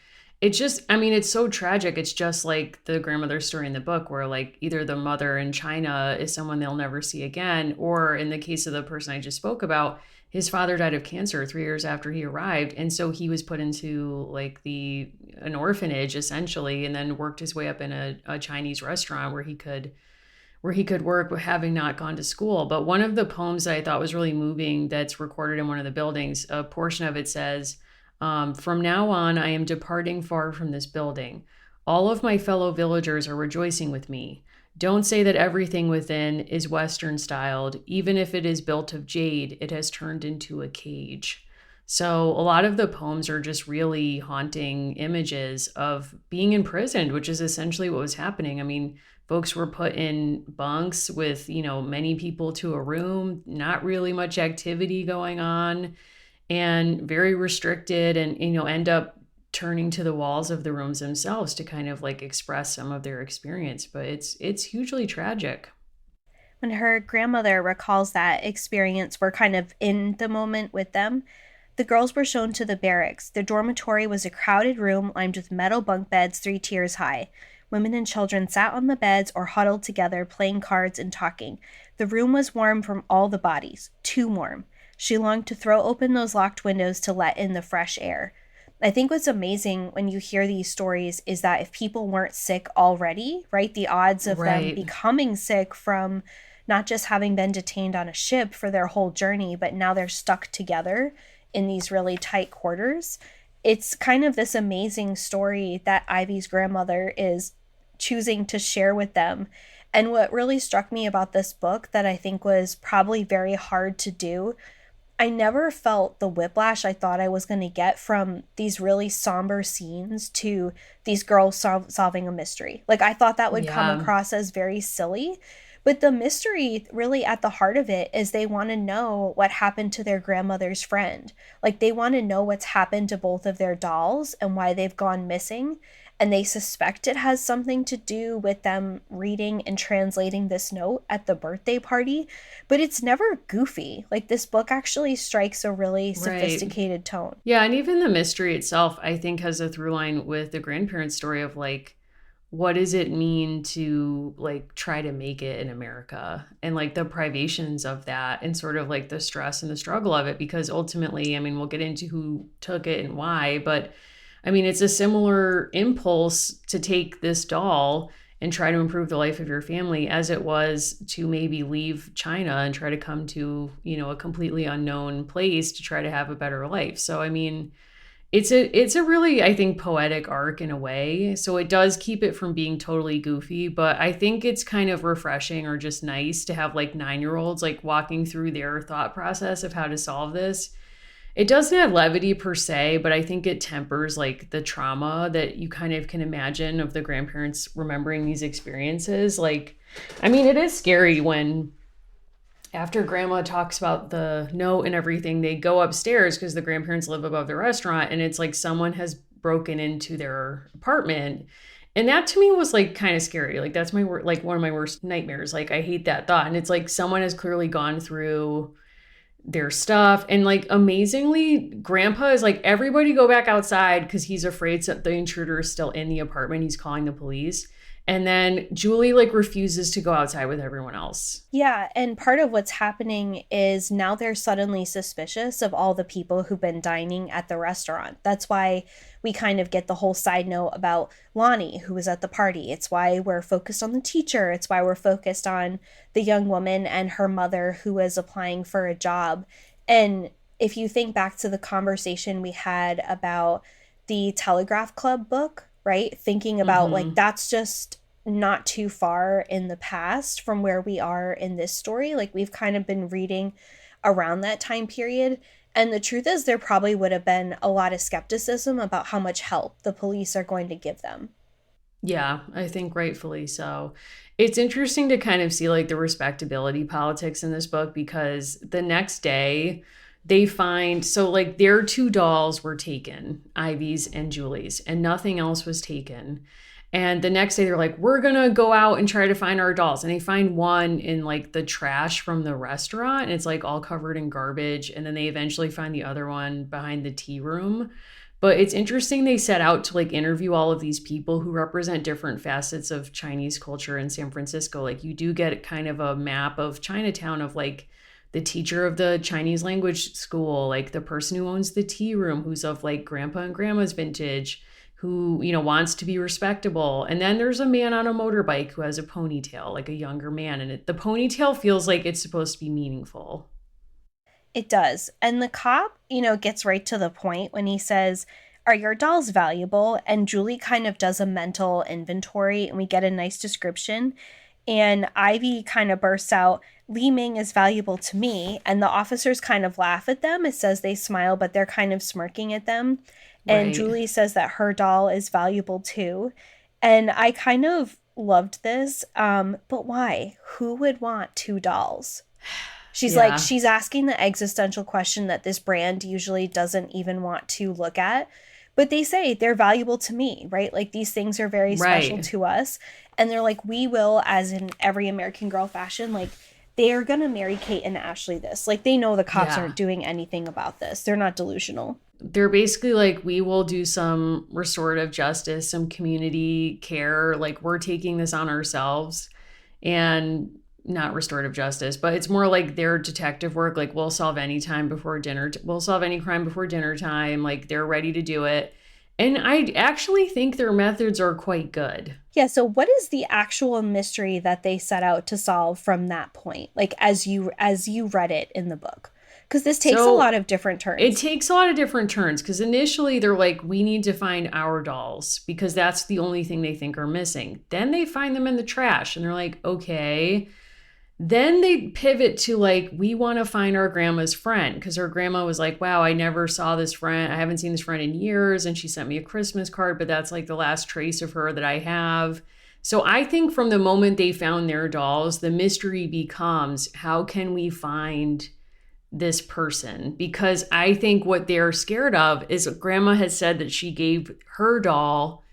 it's just, I mean, it's so tragic. It's just like the grandmother story in the book where like either the mother in China is someone they'll never see again, or in the case of the person I just spoke about, his father died of cancer 3 years after he arrived. And so he was put into like an orphanage essentially, and then worked his way up in a Chinese restaurant where he could work, having not gone to school. But one of the poems that I thought was really moving that's recorded in one of the buildings, a portion of it says, from now on, I am departing far from this building. All of my fellow villagers are rejoicing with me. Don't say that everything within is Western styled. Even if it is built of jade, it has turned into a cage. So a lot of the poems are just really haunting images of being imprisoned, which is essentially what was happening. I mean, folks were put in bunks with, many people to a room, not really much activity going on, and very restricted, and end up turning to the walls of the rooms themselves to kind of like express some of their experience. But it's hugely tragic. When her grandmother recalls that experience, we're kind of in the moment with them. The girls were shown to the barracks. The dormitory was a crowded room lined with metal bunk beds 3 tiers high. Women and children sat on the beds or huddled together, playing cards and talking. The room was warm from all the bodies, too warm. She longed to throw open those locked windows to let in the fresh air. I think what's amazing when you hear these stories is that if people weren't sick already, right, the odds of them Right. becoming sick from not just having been detained on a ship for their whole journey, but now they're stuck together in these really tight quarters. It's kind of this amazing story that Ivy's grandmother is choosing to share with them. And what really struck me about this book that I think was probably very hard to do, I never felt the whiplash I thought I was going to get from these really somber scenes to these girls solving a mystery. Like, I thought that would come Yeah. across as very silly. But the mystery, really, at the heart of it, is they want to know what happened to their grandmother's friend. Like, they want to know what's happened to both of their dolls and why they've gone missing. And they suspect it has something to do with them reading and translating this note at the birthday party. But it's never goofy. Like, this book actually strikes a really Right. sophisticated tone. Yeah, and even the mystery itself, I think, has a through line with the grandparents' story of like, what does it mean to like try to make it in America and like the privations of that and sort of like the stress and the struggle of it? Because ultimately, I mean, we'll get into who took it and why, but I mean, it's a similar impulse to take this doll and try to improve the life of your family as it was to maybe leave China and try to come to, you know, a completely unknown place to try to have a better life. So, I mean, it's a really, I think, poetic arc in a way. So it does keep it from being totally goofy, but I think it's kind of refreshing or just nice to have like 9-year-olds like walking through their thought process of how to solve this. It doesn't have levity per se, but I think it tempers like the trauma that you kind of can imagine of the grandparents remembering these experiences. Like, I mean, it is scary when after grandma talks about the note and everything, they go upstairs because the grandparents live above the restaurant and it's like someone has broken into their apartment. And that to me was like kind of scary. Like that's like one of my worst nightmares. Like I hate that thought. And it's like someone has clearly gone through their stuff. And like amazingly, grandpa is like, everybody go back outside because he's afraid that the intruder is still in the apartment. He's calling the police. And then Julie like refuses to go outside with everyone else. Yeah, and part of what's happening is now they're suddenly suspicious of all the people who've been dining at the restaurant. That's why we kind of get the whole side note about Lonnie, who was at the party. It's why we're focused on the teacher. It's why we're focused on the young woman and her mother who was applying for a job. And if you think back to the conversation we had about the Telegraph Club book, right? Thinking about like Mm-hmm. that's just not too far in the past from where we are in this story. Like we've kind of been reading around that time period. And the truth is, there probably would have been a lot of skepticism about how much help the police are going to give them. Yeah, I think rightfully so. It's interesting to kind of see like the respectability politics in this book because the next day they find so like their two dolls were taken, Ivy's and Julie's, and nothing else was taken. And the next day they're like, we're gonna go out and try to find our dolls. And they find one in like the trash from the restaurant. And it's like all covered in garbage. And then they eventually find the other one behind the tea room. But it's interesting they set out to like interview all of these people who represent different facets of Chinese culture in San Francisco. Like you do get kind of a map of Chinatown of like the teacher of the Chinese language school, like the person who owns the tea room, who's of like grandpa and grandma's vintage, who, you know, wants to be respectable. And then there's a man on a motorbike who has a ponytail, like a younger man. And the ponytail feels like it's supposed to be meaningful. It does. And the cop, gets right to the point when he says, "Are your dolls valuable?" And Julie kind of does a mental inventory and we get a nice description. And Ivy kind of bursts out, "Li Ming is valuable to me." And the officers kind of laugh at them. It says they smile, but they're kind of smirking at them. And Right. Julie says that her doll is valuable too. And I kind of loved this. But why? Who would want two dolls? Yeah. She's asking the existential question that this brand usually doesn't even want to look at. But they say they're valuable to me, right? Like these things are very special Right. to us. And they're like, we will, as in every American Girl fashion, like they are going to marry Kate and Ashley this. Like they know the cops Yeah. aren't doing anything about this. They're not delusional. They're basically like, we will do some restorative justice, some community care. Like, we're taking this on ourselves, and not restorative justice, but it's more like their detective work. Like, we'll solve any time before dinner. We'll solve any crime before dinner time. Like, they're ready to do it. And I actually think their methods are quite good. Yeah, so what is the actual mystery that they set out to solve from that point? Like as you read it in the book. Cuz this takes a lot So of different it turns. takes a lot of different turns, because initially they're like, we need to find our dolls because that's the only thing they think are missing. Then they find them in the trash and they're like, okay. Then they pivot to like, we want to find our grandma's friend, because her grandma was like, wow, I never saw this friend. I haven't seen this friend in years. And she sent me a Christmas card, but that's like the last trace of her that I have. So I think from the moment they found their dolls, the mystery becomes, how can we find this person? Because I think what they're scared of is, grandma has said that she gave her doll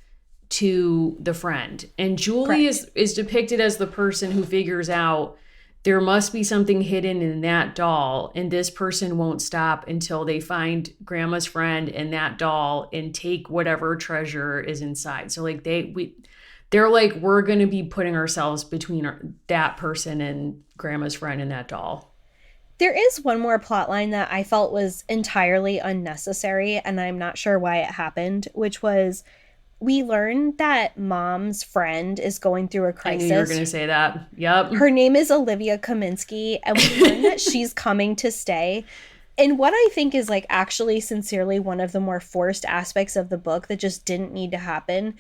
to the friend. And Julie Correct. is depicted as the person who figures out there must be something hidden in that doll, and this person won't stop until they find grandma's friend and that doll and take whatever treasure is inside. So like they're like, we're going to be putting ourselves between that person and grandma's friend and that doll. There is one more plot line that I felt was entirely unnecessary and I'm not sure why it happened, which was we learned that mom's friend is going through a I knew you were going crisis. to say that. Yep. Her name is Olivia Kaminsky, and we learn that she's coming to stay. And what I think is like actually sincerely one of the more forced aspects of the book that just didn't need to happen.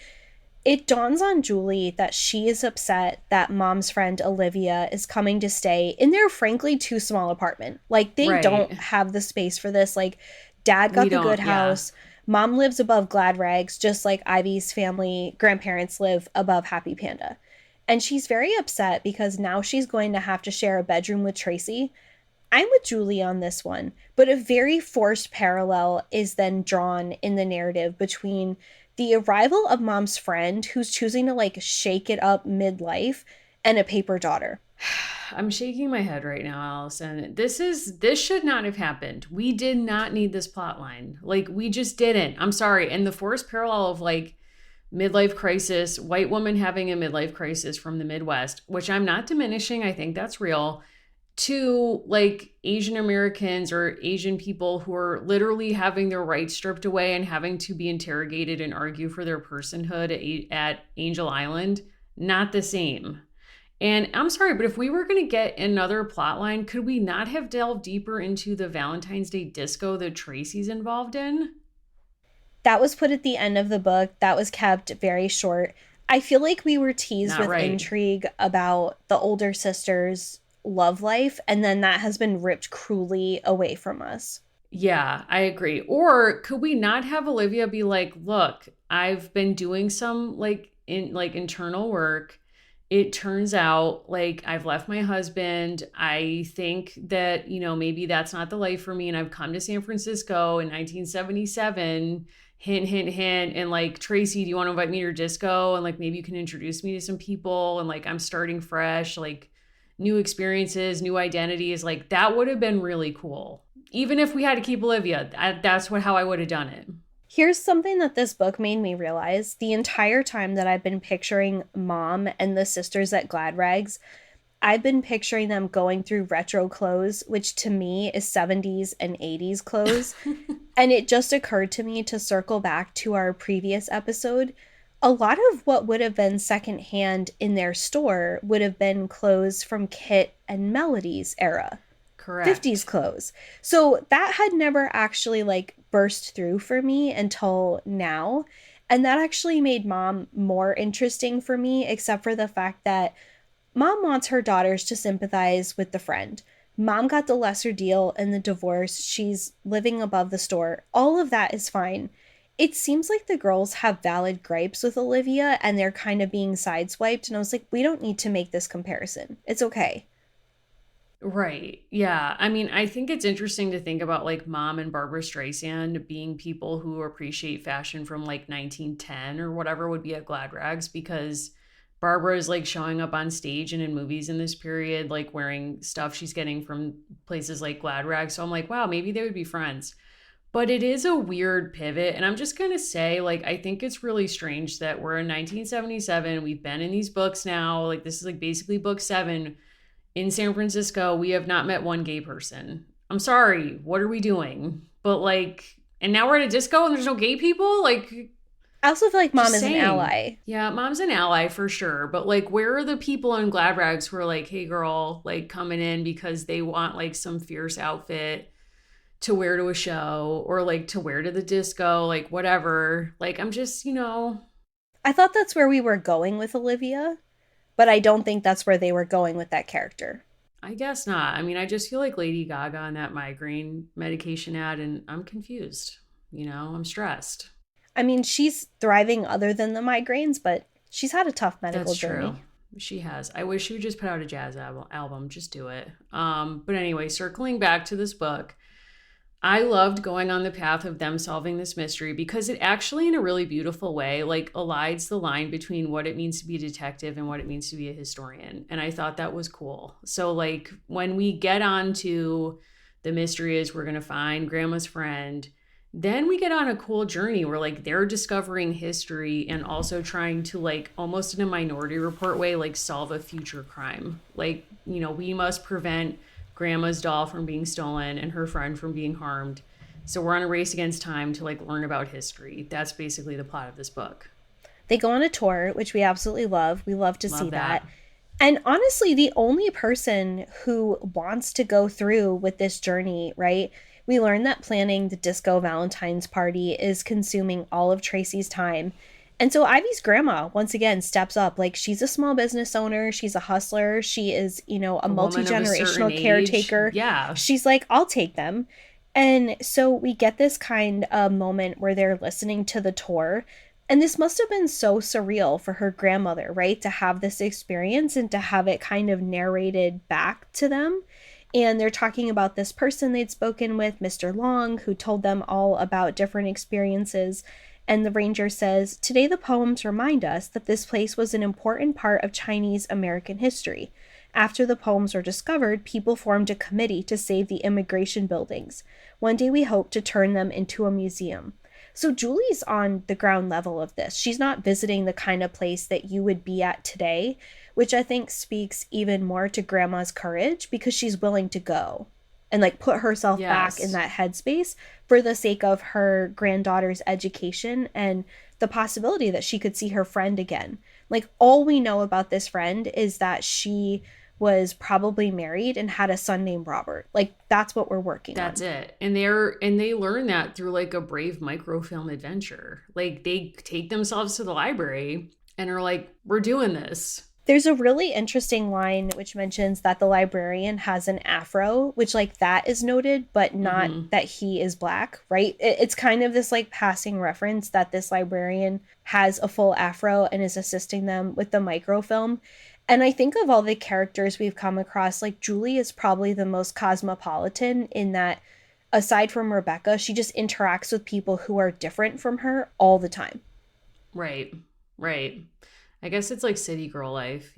It dawns on Julie that she is upset that mom's friend Olivia is coming to stay in their frankly too small apartment. Like they don't Right. have the space for this. Like dad We got the good don't, yeah. house. Mom lives above Glad Rags, just like Ivy's family grandparents live above Happy Panda. And she's very upset because now she's going to have to share a bedroom with Tracy. I'm with Julie on this one, but a very forced parallel is then drawn in the narrative between the arrival of mom's friend who's choosing to like shake it up midlife and a paper daughter. I'm shaking my head right now, Allison. This should not have happened. We did not need this plot line. Like, we just didn't. I'm sorry. And the forced parallel of like midlife crisis, white woman having a midlife crisis from the Midwest, which I'm not diminishing. I think that's real. To like Asian Americans or Asian people who are literally having their rights stripped away and having to be interrogated and argue for their personhood at Angel Island, not the same. And I'm sorry, but if we were going to get another plot line, could we not have delved deeper into the Valentine's Day disco that Tracy's involved in? That was put at the end of the book. That was kept very short. I feel like we were teased Not with right. intrigue about the older sister's love life, and then that has been ripped cruelly away from us. Yeah, I agree. Or could we not have Olivia be like, "Look, I've been doing some like internal work. It turns out like I've left my husband. I think that, maybe that's not the life for me, and I've come to San Francisco in 1977. Hint, hint, hint. And like, Tracy, do you want to invite me to your disco? And like, maybe you can introduce me to some people. And like, I'm starting fresh, like new experiences, new identities. Like, that would have been really cool. Even if we had to keep Olivia, that's how I would have done it. Here's something that this book made me realize the entire time that I've been picturing mom and the sisters at Glad Rags, I've been picturing them going through retro clothes, which to me is 70s and 80s clothes. And it just occurred to me to circle back to our previous episode. A lot of what would have been secondhand in their store would have been clothes from Kit and Melody's era. 50s Correct. clothes. So that had never actually like burst through for me until now. And that actually made mom more interesting for me, except for the fact that mom wants her daughters to sympathize with the friend. Mom got the lesser deal in the divorce. She's living above the store. All of that is fine. It seems like the girls have valid gripes with Olivia and they're kind of being sideswiped. And I was like, we don't need to make this comparison. It's okay. Right. Yeah. I mean, I think it's interesting to think about like Mom and Barbara Streisand being people who appreciate fashion from like 1910 or whatever would be at Glad Rags, because Barbara is like showing up on stage and in movies in this period, like wearing stuff she's getting from places like Glad Rags. So I'm like, wow, maybe they would be friends. But it is a weird pivot. And I'm just going to say, like, I think it's really strange that we're in 1977. We've been in these books now. Like, this is like basically book seven in San Francisco. We have not met one gay person. I'm sorry. What are we doing? But like, and now we're at a disco and there's no gay people? Like, I also feel like Mom just is an saying. ally. Yeah, Mom's an ally for sure. But like, where are the people in Glad Rags who are like, hey, girl, like coming in because they want like some fierce outfit to wear to a show or like to wear to the disco, like whatever. Like, I'm just, I thought that's where we were going with Olivia, but I don't think that's where they were going with that character. I guess not. I mean, I just feel like Lady Gaga on that migraine medication ad, and I'm confused. I'm stressed. I mean, she's thriving other than the migraines, but she's had a tough medical That's true. journey. She has. I wish she would just put out a jazz album. Just do it. But anyway, circling back to this book, I loved going on the path of them solving this mystery because it actually, in a really beautiful way, like elides the line between what it means to be a detective and what it means to be a historian. And I thought that was cool. So, like, when we get on to the mystery is we're going to find grandma's friend, then we get on a cool journey where, like, they're discovering history and also trying to, like, almost in a Minority Report way, like, solve a future crime. Like, we must prevent grandma's doll from being stolen and her friend from being harmed. So we're on a race against time to like learn about history. That's basically the plot of this book. They go on a tour, which we absolutely love. We love to see Love that. that. And honestly, the only person who wants to go through with this journey, right? We learn that planning the disco Valentine's party is consuming all of Tracy's time. And so Ivy's grandma, once again, steps up. Like, she's a small business owner, she's a hustler, she is, a A multi woman of a certain generational age. caretaker. Yeah. She's like, I'll take them. And so we get this kind of moment where they're listening to the tour. And this must have been so surreal for her grandmother, right? To have this experience and to have it kind of narrated back to them. And they're talking about this person they'd spoken with, Mr. Long, who told them all about different experiences. And the ranger says, today the poems remind us that this place was an important part of Chinese American history. After the poems were discovered, people formed a committee to save the immigration buildings. One day we hope to turn them into a museum. So Julie's on the ground level of this. She's not visiting the kind of place that you would be at today, which I think speaks even more to grandma's courage because she's willing to go and like put herself back in Yes. that headspace for the sake of her granddaughter's education and the possibility that she could see her friend again. Like, all we know about this friend is that she was probably married and had a son named Robert. Like, that's what we're working That's on. it. And they learn that through like a brave microfilm adventure. Like they take themselves to the library and are like, we're doing this. There's a really interesting line which mentions that the librarian has an afro, which like that is noted, but not Hmm. that he is black, right? It's kind of this like passing reference that this librarian has a full afro and is assisting them with the microfilm. And I think of all the characters we've come across, like Julie is probably the most cosmopolitan in that aside from Rebecca, she just interacts with people who are different from her all the time. Right. Right. I guess it's like city girl life.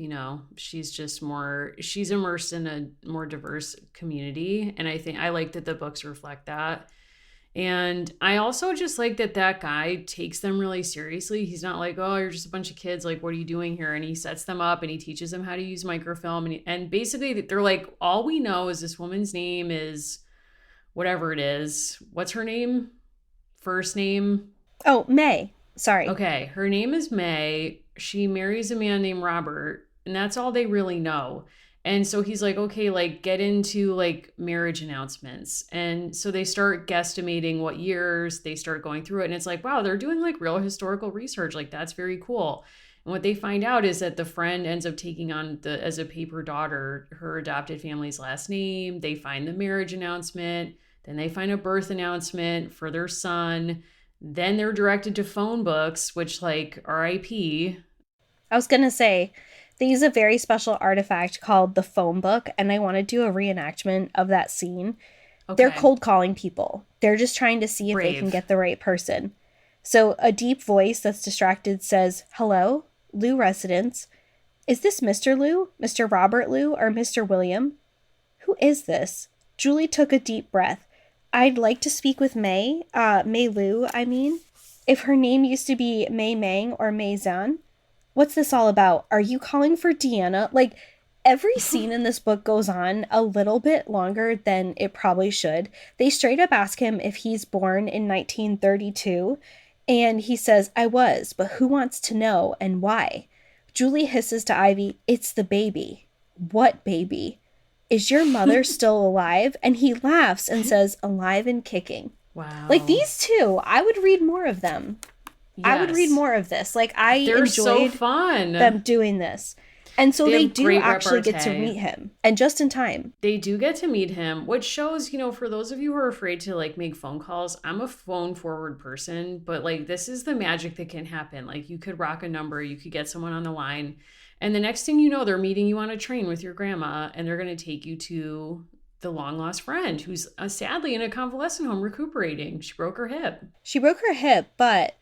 She's immersed in a more diverse community. And I think I like that the books reflect that. And I also just like that that guy takes them really seriously. He's not like, oh, you're just a bunch of kids. Like, what are you doing here? And he sets them up and he teaches them how to use microfilm. And basically, they're like, all we know is this woman's name is whatever it is. What's her name? First name? Oh, May. Sorry. Okay, her name is May. She marries a man named Robert, and that's all they really know. And so he's like, okay, like get into like marriage announcements. And so they start guesstimating what years, they start going through it. And it's like, wow, they're doing like real historical research. Like that's very cool. And what they find out is that the friend ends up taking on the as a paper daughter her adopted family's last name. They find the marriage announcement, then they find a birth announcement for their son. Then they're directed to phone books, which like RIP. I was going to say, They use a very special artifact called the phone book, and I want to do a reenactment of that scene. They're Okay. cold calling people. They're just trying to see if they can Brave. get the right person. So a deep voice that's distracted says, "Hello, Lou residence. Is this Mr. Lou, Mr. Robert Lou, or Mr. William? Who is this?" Julie took a deep breath. "I'd like to speak with May. May Lou, I mean. If her name used to be May Meng or May Zhan. What's this all about? Are you calling for Deanna?" Like, every scene in this book goes on a little bit longer than it probably should. They straight up ask him if he's born in 1932, and he says, "I was, but who wants to know and why?" Julie hisses to Ivy, "It's the baby." "What baby? Is your mother still alive?" And he laughs and says, "Alive and kicking." Like, Wow. these two, I would read more of them. I would read Yes. more of this. Like, I They're so enjoyed fun. them doing this. And so They they have do great actually get to repartee. meet him. And just in time. They do get to meet him, which shows, for those of you who are afraid to like make phone calls, I'm a phone forward person, but like this is the magic that can happen. Like you could rock a number, you could get someone on the line, and the next thing you know, they're meeting you on a train with your grandma and they're going to take you to the long lost friend who's sadly in a convalescent home recuperating. She broke her hip. She broke her hip, but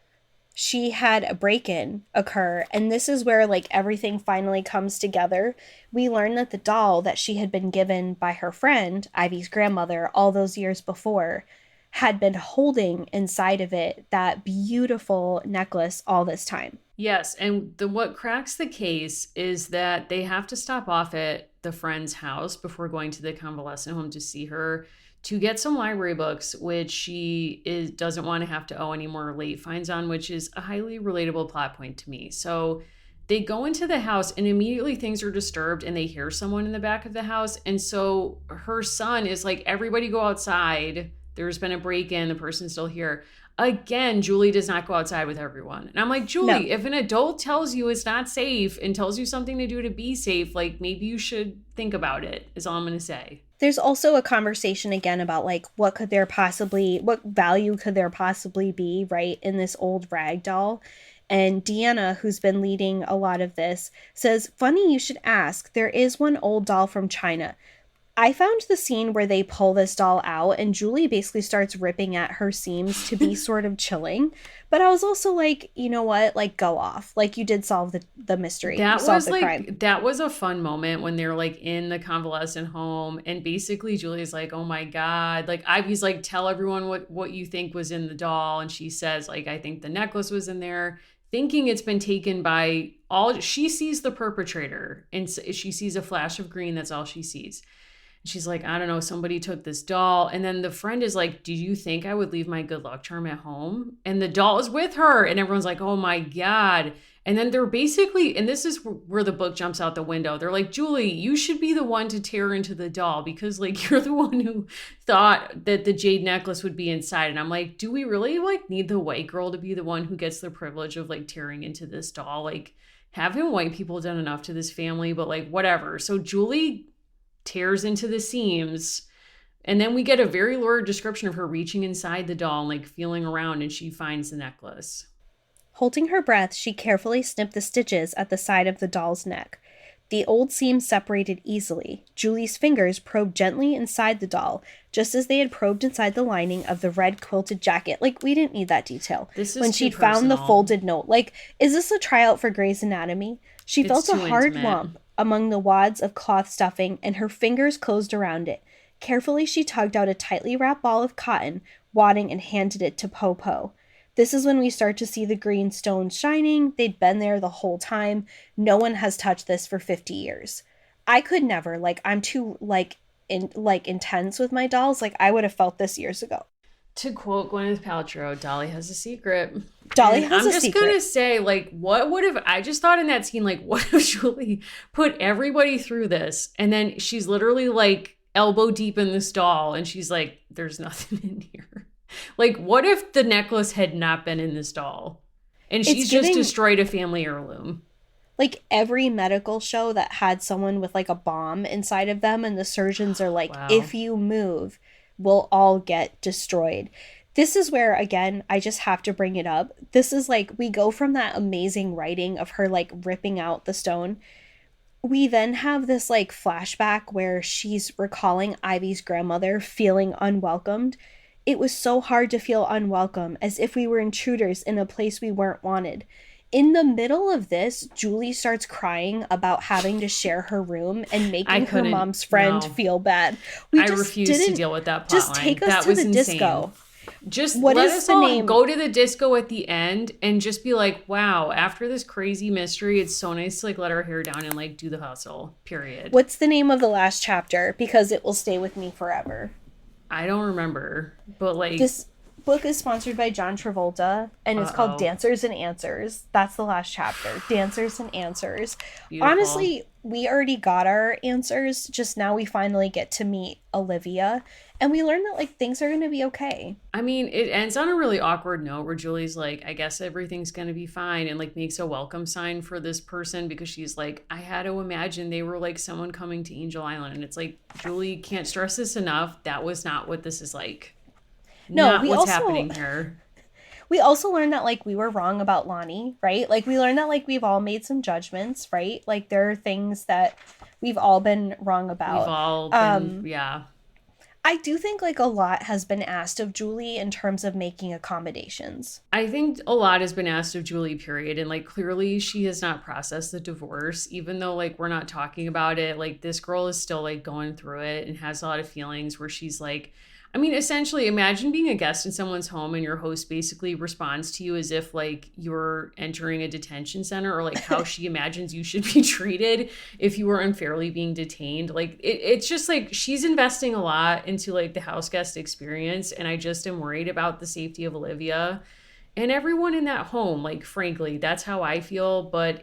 she had a break-in occur, and this is where like everything finally comes together. We learn that the doll that she had been given by her friend, Ivy's grandmother, all those years before, had been holding inside of it that beautiful necklace all this time. Yes, and what cracks the case is that they have to stop off at the friend's house before going to the convalescent home to see her to get some library books, which doesn't want to have to owe any more late fines on, which is a highly relatable plot point to me. So they go into the house and immediately things are disturbed and they hear someone in the back of the house. And so her son is like, "Everybody go outside. There's been a break-in. The person's still here." Again, Julie does not go outside with everyone. And I'm like, Julie, No. if an adult tells you it's not safe and tells you something to do to be safe, like maybe you should think about it, is all I'm going to say. There's also a conversation again about like what value could there possibly be, right, in this old rag doll. And Deanna, who's been leading a lot of this, says, "Funny you should ask. There is one old doll from China." I found the scene where they pull this doll out and Julie basically starts ripping at her seams to be sort of chilling. But I was also like, you know what? Like, go off. Like, you did solve the mystery. That Solve was the like crime. that was a fun moment when they're like in the convalescent home and basically Julie's like, "Oh my God." Like Ivy's like, "Tell everyone what you think was in the doll." And she says, like, "I think the necklace was in there." Thinking it's been taken by she sees the perpetrator and she sees a flash of green. That's all she sees. She's like, "I don't know, somebody took this doll." And then the friend is like, "Do you think I would leave my good luck charm at home?" And the doll is with her. And everyone's like, "Oh my God." And then they're basically, and this is where the book jumps out the window. They're like, "Julie, you should be the one to tear into the doll because like you're the one who thought that the jade necklace would be inside." And I'm like, do we really like need the white girl to be the one who gets the privilege of like tearing into this doll? Like, haven't white people done enough to this family? But like, whatever. So Julie tears into the seams. And then we get a very lurid description of her reaching inside the doll and like feeling around, and she finds the necklace. Holding her breath, she carefully snipped the stitches at the side of the doll's neck. The old seams separated easily. Julie's fingers probed gently inside the doll, just as they had probed inside the lining of the red quilted jacket. Like, we didn't need that detail. This is when too she'd found the personal. folded note. Like, is this a tryout for Grey's Anatomy? She It's felt a too hard intimate. lump among the wads of cloth stuffing, and her fingers closed around it. Carefully, she tugged out a tightly wrapped ball of cotton, wadding, and handed it to Popo. This is when we start to see the green stones shining. They'd been there the whole time. No one has touched this for 50 years. I could never. Like, I'm too, intense with my dolls. Like, I would have felt this years ago. To quote Gwyneth Paltrow, Dolly has a secret. Dolly And has I'm a just secret. gonna say, like, what would have I just thought in that scene, like, what if Julie put everybody through this and then she's literally like elbow deep in this doll and she's like, "There's nothing in here." Like, what if the necklace had not been in this doll? And she's It's just giving- destroyed a family heirloom. Like, every medical show that had someone with like a bomb inside of them, and the surgeons are like, Wow. if you move, we'll all get destroyed. This is where, again, I just have to bring it up. This is like, we go from that amazing writing of her like ripping out the stone. We then have this like flashback where she's recalling Ivy's grandmother feeling unwelcomed. It was so hard to feel unwelcome, as if we were intruders in a place we weren't wanted. In the middle of this, Julie starts crying about having to share her room and I making her couldn't. mom's friend No, feel bad. We I just refuse to didn't deal with that plot just line. take us That to was the insane. disco. Just What let is us the all name? go to the disco at the end and just be like, wow, after this crazy mystery, it's so nice to like let our hair down and like do the hustle, period. What's the name of the last chapter? Because it will stay with me forever. I don't remember, but like, This book is sponsored by John Travolta and it's called uh-oh, Dancers and Answers. That's the last chapter. Dancers and Answers. beautiful. Honestly, we already got our answers. Just now we finally get to meet Olivia and we learn that like things are going to be okay. I mean, it ends on a really awkward note where Julie's like, I guess everything's going to be fine, and like makes a welcome sign for this person because she's like, I had to imagine they were like someone coming to Angel Island. And it's like, Julie can't stress this enough. That was not what this is like. No, Not what's happening here. we also learned that like we were wrong about Lonnie, right? Like we learned that like we've all made some judgments, right? Like there are things that we've all been wrong We've about. all been, Um yeah. I do think like a lot has been asked of Julie in terms of making accommodations. I think a lot has been asked of Julie, period. And like clearly she has not processed the divorce, even though like we're not talking about it. Like this girl is still like going through it and has a lot of feelings where she's like, I mean, essentially, imagine being a guest in someone's home and your host basically responds to you as if like you're entering a detention center or like how she imagines you should be treated if you were unfairly being detained. Like it's just like she's investing a lot into like the house guest experience. And I just am worried about the safety of Olivia and everyone in that home. Like, frankly, that's how I feel. But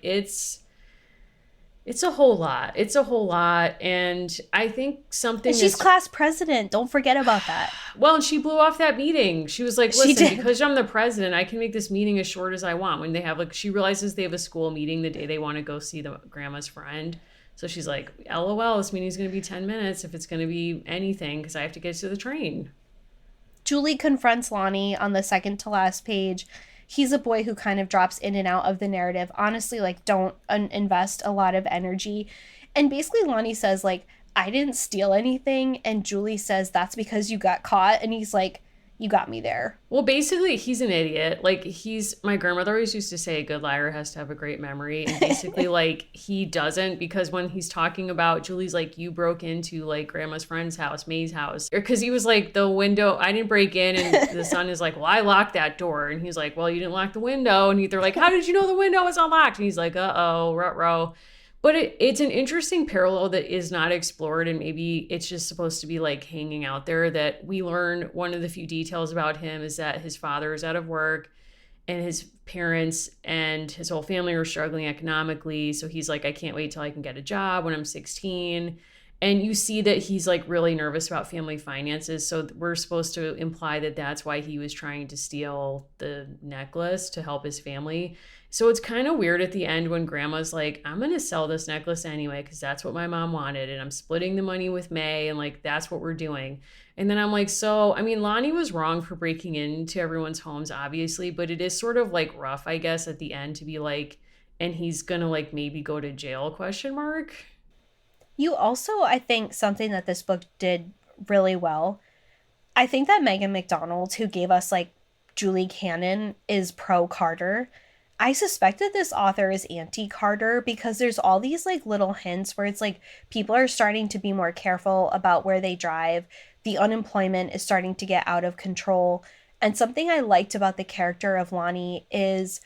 it's a whole lot. It's a whole lot. And I think something And she's is, class president. Don't forget about that. well, and she blew off that meeting. She was like, She listen, did. because I'm the president, I can make this meeting as short as I want. When they have, like, she realizes they have a school meeting the day they want to go see the grandma's friend. So she's like, LOL, this meeting's going to be 10 minutes if it's going to be anything because I have to get to the train. Julie confronts Lonnie on the second to last page. He's a boy who kind of drops in and out of the narrative. Honestly, like, don't invest a lot of energy. And basically, Lonnie says, like, I didn't steal anything. And Julie says, that's because you got caught. And he's like, you got me there. Well, basically, he's an idiot. Like, my grandmother always used to say a good liar has to have a great memory. And basically, like, he doesn't because when he's talking about Julie's like, you broke into like grandma's friend's house, May's house. Because he was like, the window, I didn't break in. And the son is like, well, I locked that door. And he's like, well, you didn't lock the window. And they're like, how did you know the window was unlocked? And he's like, uh-oh, ruh-roh. But it's an interesting parallel that is not explored, and maybe it's just supposed to be like hanging out there that we learn one of the few details about him is that his father is out of work and his parents and his whole family are struggling economically. So he's like, I can't wait till I can get a job when I'm 16. And you see that he's like really nervous about family finances. So we're supposed to imply that that's why he was trying to steal the necklace to help his family. So it's kind of weird at the end when grandma's like, I'm going to sell this necklace anyway, because that's what my mom wanted. And I'm splitting the money with May. And like, that's what we're doing. And then I'm like, so, I mean, Lonnie was wrong for breaking into everyone's homes, obviously, but it is sort of like rough, I guess, at the end to be like, and he's going to like maybe go to jail, question mark. You also, I think, something that this book did really well. I think that Megan McDonald, who gave us like Julie Cannon, is pro Carter. I suspected this author is anti Carter because there's all these like little hints where it's like people are starting to be more careful about where they drive. The unemployment is starting to get out of control. And something I liked about the character of Lonnie is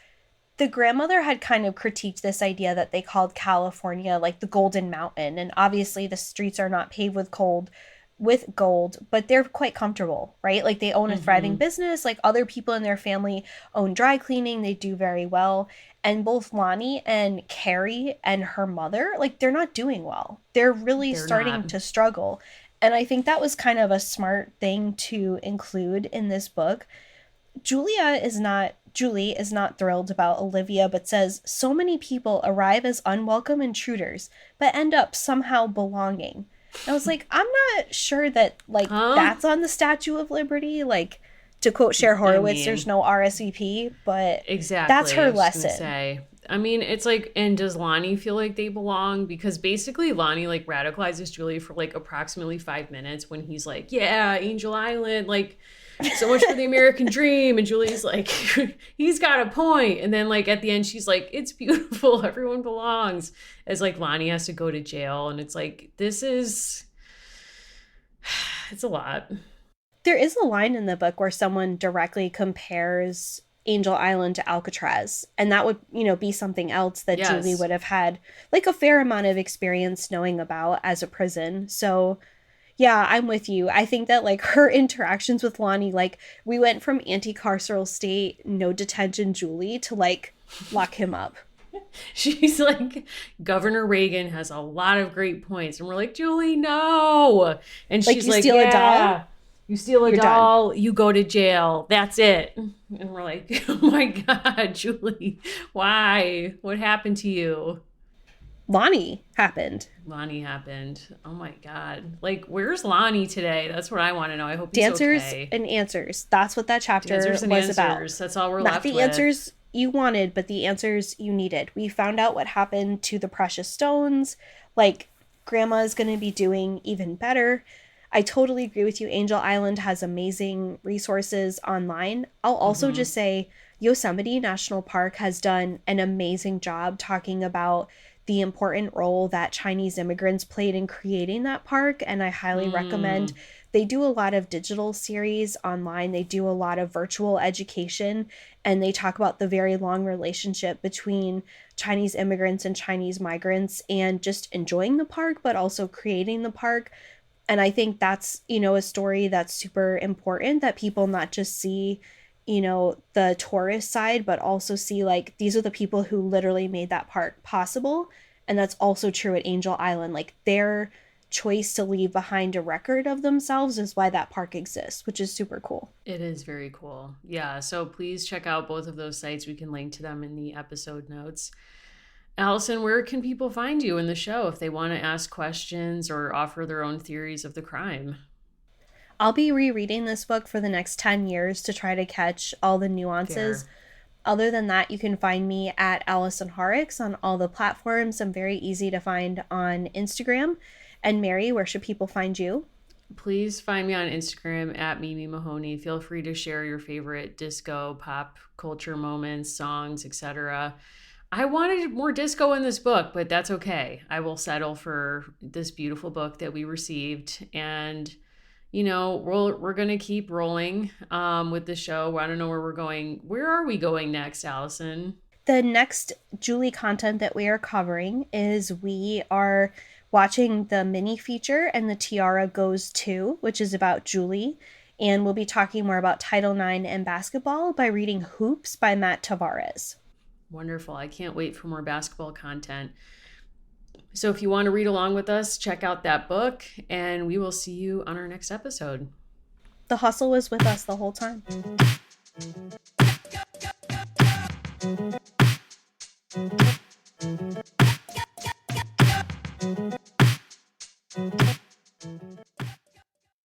the grandmother had kind of critiqued this idea that they called California like the Golden Mountain. And obviously the streets are not paved with gold, but they're quite comfortable, right? Like they own a thriving business, like other people in their family own dry cleaning, they do very well. And both Lonnie and Carrie and her mother, like they're not doing well. They're really They're starting not. to struggle. And I think that was kind of a smart thing to include in this book. Julie is not thrilled about Olivia, but says so many people arrive as unwelcome intruders, but end up somehow belonging. I was like, I'm not sure that like Huh? that's on the Statue of Liberty. Like to quote Cher I Horowitz, mean, there's no RSVP, but exactly. that's her I was just gonna lesson. say. I mean, it's like, and does Lonnie feel like they belong? Because basically Lonnie like radicalizes Julie for like approximately 5 minutes when he's like, yeah, Angel Island, like so much for the American dream. And Julie's like, he's got a point. And then like at the end, she's like, it's beautiful. Everyone belongs. As like Lonnie has to go to jail. And it's like, it's a lot. There is a line in the book where someone directly compares Angel Island to Alcatraz, and that would, be something else that Yes. Julie would have had like a fair amount of experience knowing about as a prison. So, yeah, I'm with you. I think that like her interactions with Lonnie, like we went from anti-carceral state, no detention Julie to like lock him up. She's like, Governor Reagan has a lot of great points. And we're like, Julie, no. And Like, she's you like, steal a yeah, doll? you steal a You're doll, you go to jail. That's it. And we're like, oh my God, Julie, why? What happened to you? Lonnie happened. Lonnie happened. Oh my God. Like, where's Lonnie today? That's what I want to know. I hope he's Dancers okay. and answers. That's what that chapter Dancers and was answers. about. That's all we're Not left the with. answers you wanted, but the answers you needed. We found out what happened to the precious stones. Like, Grandma is going to be doing even better. I totally agree with you. Angel Island has amazing resources online. I'll also just say Yosemite National Park has done an amazing job talking about the important role that Chinese immigrants played in creating that park, and I highly recommend. They do a lot of digital series online. They do a lot of virtual education, and they talk about the very long relationship between Chinese immigrants and Chinese migrants and just enjoying the park, but also creating the park. And I think that's, a story that's super important, that people not just see, the tourist side, but also see like these are the people who literally made that park possible. And that's also true at Angel Island. Like their choice to leave behind a record of themselves is why that park exists, which is super cool. It is very cool. Yeah. So please check out both of those sites. We can link to them in the episode notes. Allison, where can people find you in the show if they want to ask questions or offer their own theories of the crime? I'll be rereading this book for the next 10 years to try to catch all the nuances. Fair. Other than that, you can find me at Allison Horrocks on all the platforms. I'm very easy to find on Instagram. And Mary, where should people find you? Please find me on Instagram at Mimi Mahoney. Feel free to share your favorite disco, pop culture moments, songs, etc. I wanted more disco in this book, but that's okay. I will settle for this beautiful book that we received. And, we're going to keep rolling with the show. I don't know where we're going. Where are we going next, Allison? The next Julie content that we are covering is we are watching the mini feature And the Tiara Goes To, which is about Julie. And we'll be talking more about Title IX and basketball by reading Hoops by Matt Tavares. Wonderful. I can't wait for more basketball content. So if you want to read along with us, check out that book, and we will see you on our next episode. The hustle was with us the whole time.